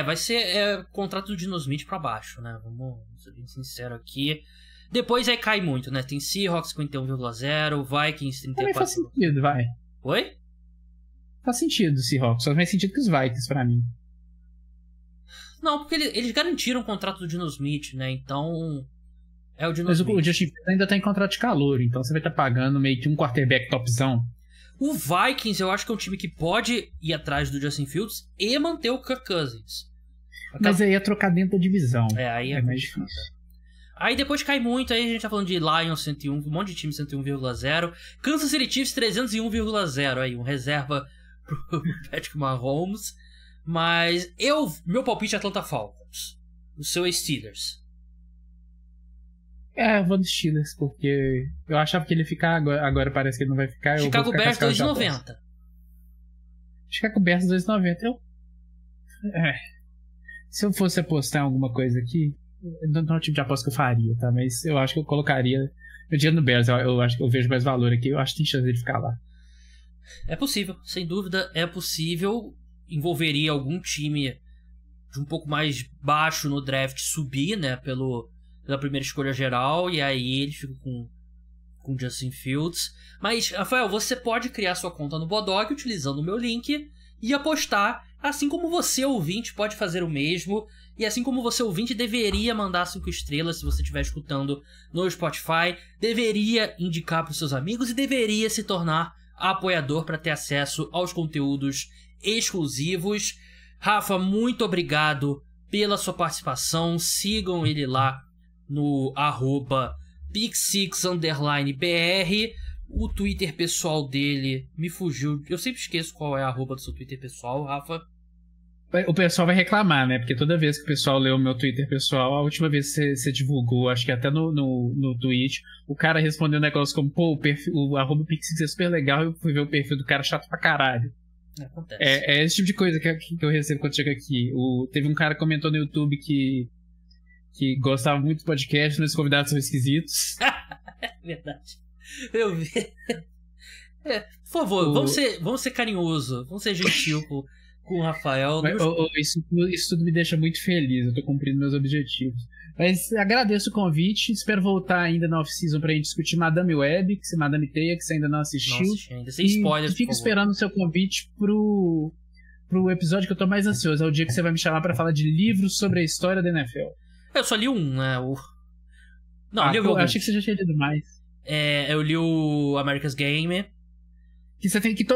Vai ser contrato do Dino Smith pra baixo, né? Vamos ser bem sincero aqui. Depois aí cai muito, né? Tem Seahawks 51,0, Vikings 34. Também faz sentido, vai. Oi? Faz sentido o Seahawks, só faz sentido que os Vikings pra mim. Não, porque eles garantiram o contrato do Dino Smith, né? Então. É o Dino Mas Smith. o Justin Fields ainda tá em contrato de calor, então você vai estar pagando meio que um quarterback topzão. O Vikings, eu acho que é um time que pode ir atrás do Justin Fields e manter o Kirk Cousins. Mas aí é trocar dentro da divisão. Aí é mais difícil. Aí depois cai muito, aí a gente tá falando de Lions 101, um monte de time 101,0. Kansas City Chiefs 301,0. Aí, um reserva pro Patrick Mahomes. Mas meu palpite é Atlanta Falcons. O seu é Steelers. Eu vou dos Steelers, porque eu achava que ele ia ficar, agora parece que ele não vai ficar. Chicago Bears 2,90. Chicago Bears 2,90. Se eu fosse apostar em alguma coisa aqui, não é o tipo de aposta que eu faria, tá? Mas eu acho que eu colocaria meu dinheiro no Bears. Eu acho que eu vejo mais valor aqui. Eu acho que tem chance de ficar lá. É possível, sem dúvida é possível. Envolveria algum time de um pouco mais baixo no draft subir, né? Pela primeira escolha geral, e aí ele fica com Justin Fields. Mas, Rafael, você pode criar sua conta no Bodog utilizando o meu link e apostar, assim como você, ouvinte, pode fazer o mesmo. E assim como você, ouvinte, deveria mandar 5 estrelas se você estiver escutando no Spotify, deveria indicar para os seus amigos e deveria se tornar apoiador para ter acesso aos conteúdos exclusivos. Rafa, muito obrigado pela sua participação. Sigam ele lá no @Pick6_BR. O Twitter pessoal dele me fugiu. Eu sempre esqueço qual é a @ do seu Twitter pessoal, Rafa. O pessoal vai reclamar, né? Porque toda vez que o pessoal lê o meu Twitter pessoal, a última vez que você divulgou, acho que até no tweet, o cara respondeu um negócio como, pô, o @Pick6 é super legal, eu fui ver o perfil do cara chato pra caralho. Acontece. É esse tipo de coisa que eu recebo quando chego aqui. Teve um cara que comentou no YouTube que gostava muito do podcast, mas os convidados são esquisitos. É verdade. Eu vi. Por favor, vamos ser carinhoso, vamos ser gentil com o Rafael. Isso tudo me deixa muito feliz, eu tô cumprindo meus objetivos. Mas agradeço o convite, espero voltar ainda na off-season pra gente discutir Madame Web, Madame Teia, que você ainda não assistiu. Não assisti ainda, sem spoilers, e fico esperando o seu convite pro episódio que eu tô mais ansioso. É o dia que você vai me chamar pra falar de livros sobre a história da NFL. Eu só li um, né? Eu achei que você já tinha lido mais. Eu li o America's Game. Que você tem que.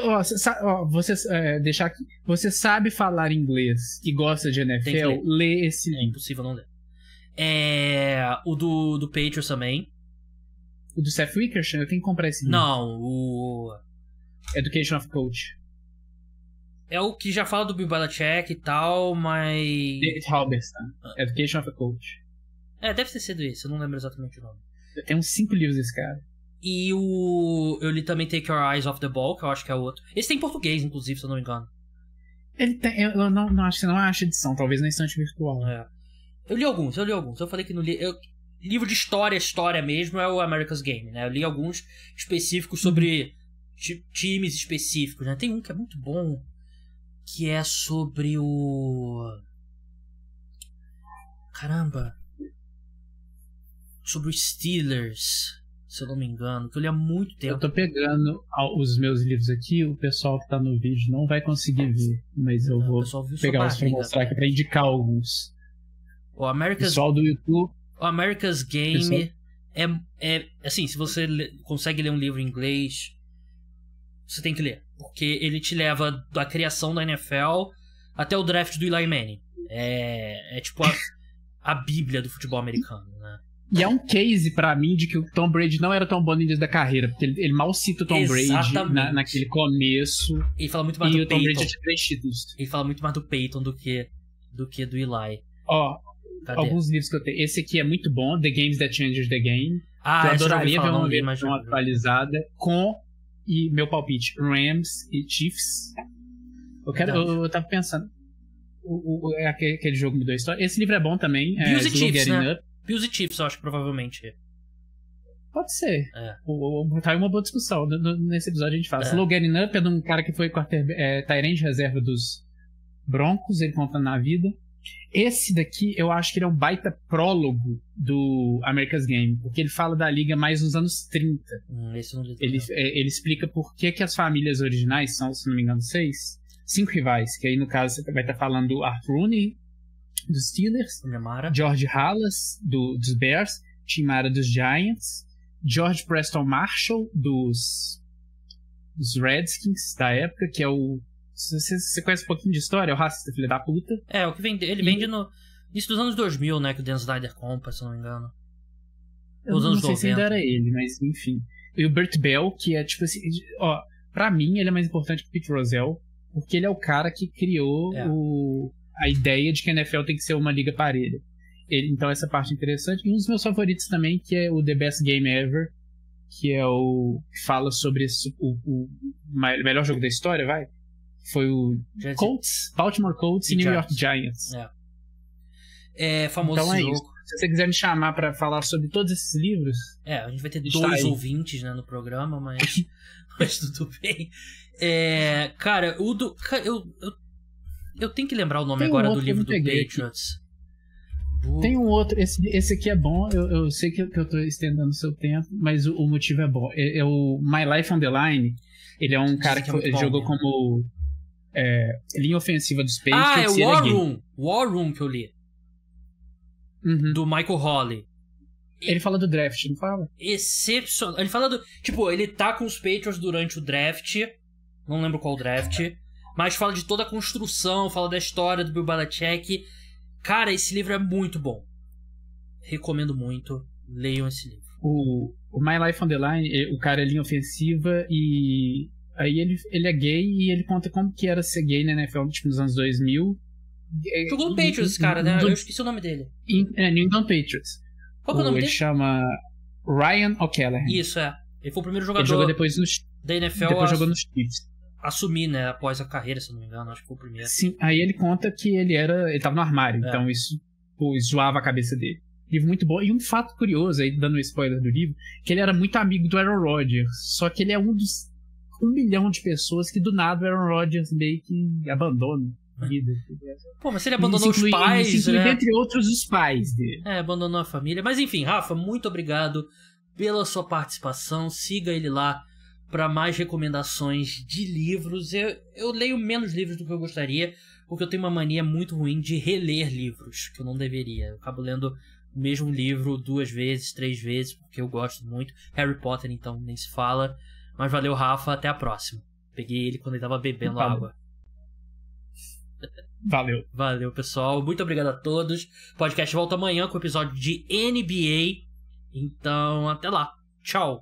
Deixar aqui. Você sabe falar inglês e gosta de NFL, lê esse livro. É impossível não ler. O do Patriots também. O do Seth Wickersham? Eu tenho que comprar esse livro. Não, o Education of Coach. É o que já fala do Bill Belichick e tal, mas... David Halberstam. Education of a Coach. Deve ter sido esse, eu não lembro exatamente o nome. Tem uns 5 livros desse cara. E eu li também Take Your Eyes Off the Ball, que eu acho que é o outro. Esse tem em português, inclusive, se eu não me engano. Ele tem... Eu não acho que você não acha edição, talvez na estante virtual. Eu li alguns. Eu falei que não li... Livro de história mesmo é o America's Game, né? Eu li alguns específicos sobre times específicos, né? Tem um que é muito bom, que é sobre sobre os Steelers, se eu não me engano, que eu li há muito tempo. Eu tô pegando os meus livros aqui, o pessoal que tá no vídeo não vai conseguir ver, mas eu vou pegar os pra mostrar aqui, pra indicar alguns. O pessoal do YouTube. O America's Game é assim, se você consegue ler um livro em inglês, você tem que ler, porque ele te leva da criação da NFL até o draft do Eli Manning. É tipo a bíblia do futebol americano, né? E é um case pra mim de que o Tom Brady não era tão bom no início da carreira, porque ele mal cita o Tom Brady naquele começo. Ele fala muito mais do Peyton. E o Tom Brady tinha 3 títulos. Ele fala muito mais do Peyton do que do Eli. Ó, alguns livros que eu tenho. Esse aqui é muito bom, The Games That Changed the Game. Ah, eu adoraria ver uma versão atualizada com, e meu palpite, Rams e Chiefs. Eu tava pensando, aquele jogo mudou a história. Esse livro é bom também. Bills e Chiefs, né? Bills e Chiefs, eu acho, provavelmente. Pode ser. Tá aí uma boa discussão. Nesse episódio a gente fala. Slow Getting Up é de um cara que foi tight end reserva dos Broncos, ele contando na vida. Esse daqui, eu acho que ele é um baita prólogo do America's Game, porque ele fala da liga mais nos anos 30. Esse não ele explica por que as famílias originais são, se não me engano, 5 rivais, que aí no caso você vai estar falando do Art Rooney dos Steelers, George Halas dos Bears, Tim Mara dos Giants, George Preston Marshall dos Redskins da época, que é o... Você conhece um pouquinho de história? É o racista filho da puta. O que vende. Ele vende no início dos anos 2000, né? Que o Dan Snyder compra, se não me engano. Os anos 90. Não sei se ainda era ele, mas enfim. E o Bert Bell, que é tipo assim... Ó, pra mim, ele é mais importante que o Pete Rozelle, porque ele é o cara que criou a ideia de que a NFL tem que ser uma liga parelha. Então essa parte é interessante. E um dos meus favoritos também, que é o The Best Game Ever, que é o... que fala sobre o melhor jogo da história, vai? Foi o Colts, Baltimore Colts e New York Giants. É famoso então jogo. Isso. Se você quiser me chamar pra falar sobre todos esses livros... a gente vai ter 2 ouvintes, né, no programa, mas tudo bem. Cara, eu tenho que lembrar o nome agora do livro do Patriots. Tem um outro, esse aqui é bom, eu sei que eu tô estendendo o seu tempo, mas o motivo é bom. É o My Life on the Line. Ele é um cara que ele jogou como linha ofensiva dos Patriots. É o War Room que eu li. Do Michael Holley. Ele fala do draft, não fala? Excepcional. Ele fala do... Tipo, ele tá com os Patriots durante o draft. Não lembro qual draft. Mas fala de toda a construção, fala da história do Bill Belichick. Cara, esse livro é muito bom. Recomendo muito. Leiam esse livro. O My Life on the Line, o cara é linha ofensiva e aí ele é gay e ele conta como que era ser gay na NFL tipo, nos anos 2000. Jogou no Patriots, cara, né? Eu esqueci o nome dele. New England Patriots. Qual que é o nome dele? Ele chama Ryan O'Callaghan. Isso, Ele foi o primeiro jogador ele jogou depois da NFL. Depois jogou nos Chiefs. Assumir, né? Após a carreira, se não me engano. Acho que foi o primeiro. Sim, aí ele conta que ele tava no armário, então isso zoava a cabeça dele. Livro muito bom. E um fato curioso, aí dando um spoiler do livro, que ele era muito amigo do Aaron Rodgers. Só que ele é um dos 1 milhão de pessoas que do nada o Aaron Rodgers meio que abandona a vida. Pô, mas se ele abandonou os pais, né? Entre outros, os pais dele. Abandonou a família. Mas enfim, Rafa, muito obrigado pela sua participação. Siga ele lá para mais recomendações de livros. Eu leio menos livros do que eu gostaria, porque eu tenho uma mania muito ruim de reler livros, que eu não deveria. Eu acabo lendo o mesmo livro 2 vezes, 3 vezes, porque eu gosto muito. Harry Potter, então, nem se fala. Mas valeu, Rafa. Até a próxima. Peguei ele quando ele tava bebendo água. Valeu, pessoal. Muito obrigado a todos. O podcast volta amanhã com o episódio de NBA. Então, até lá. Tchau.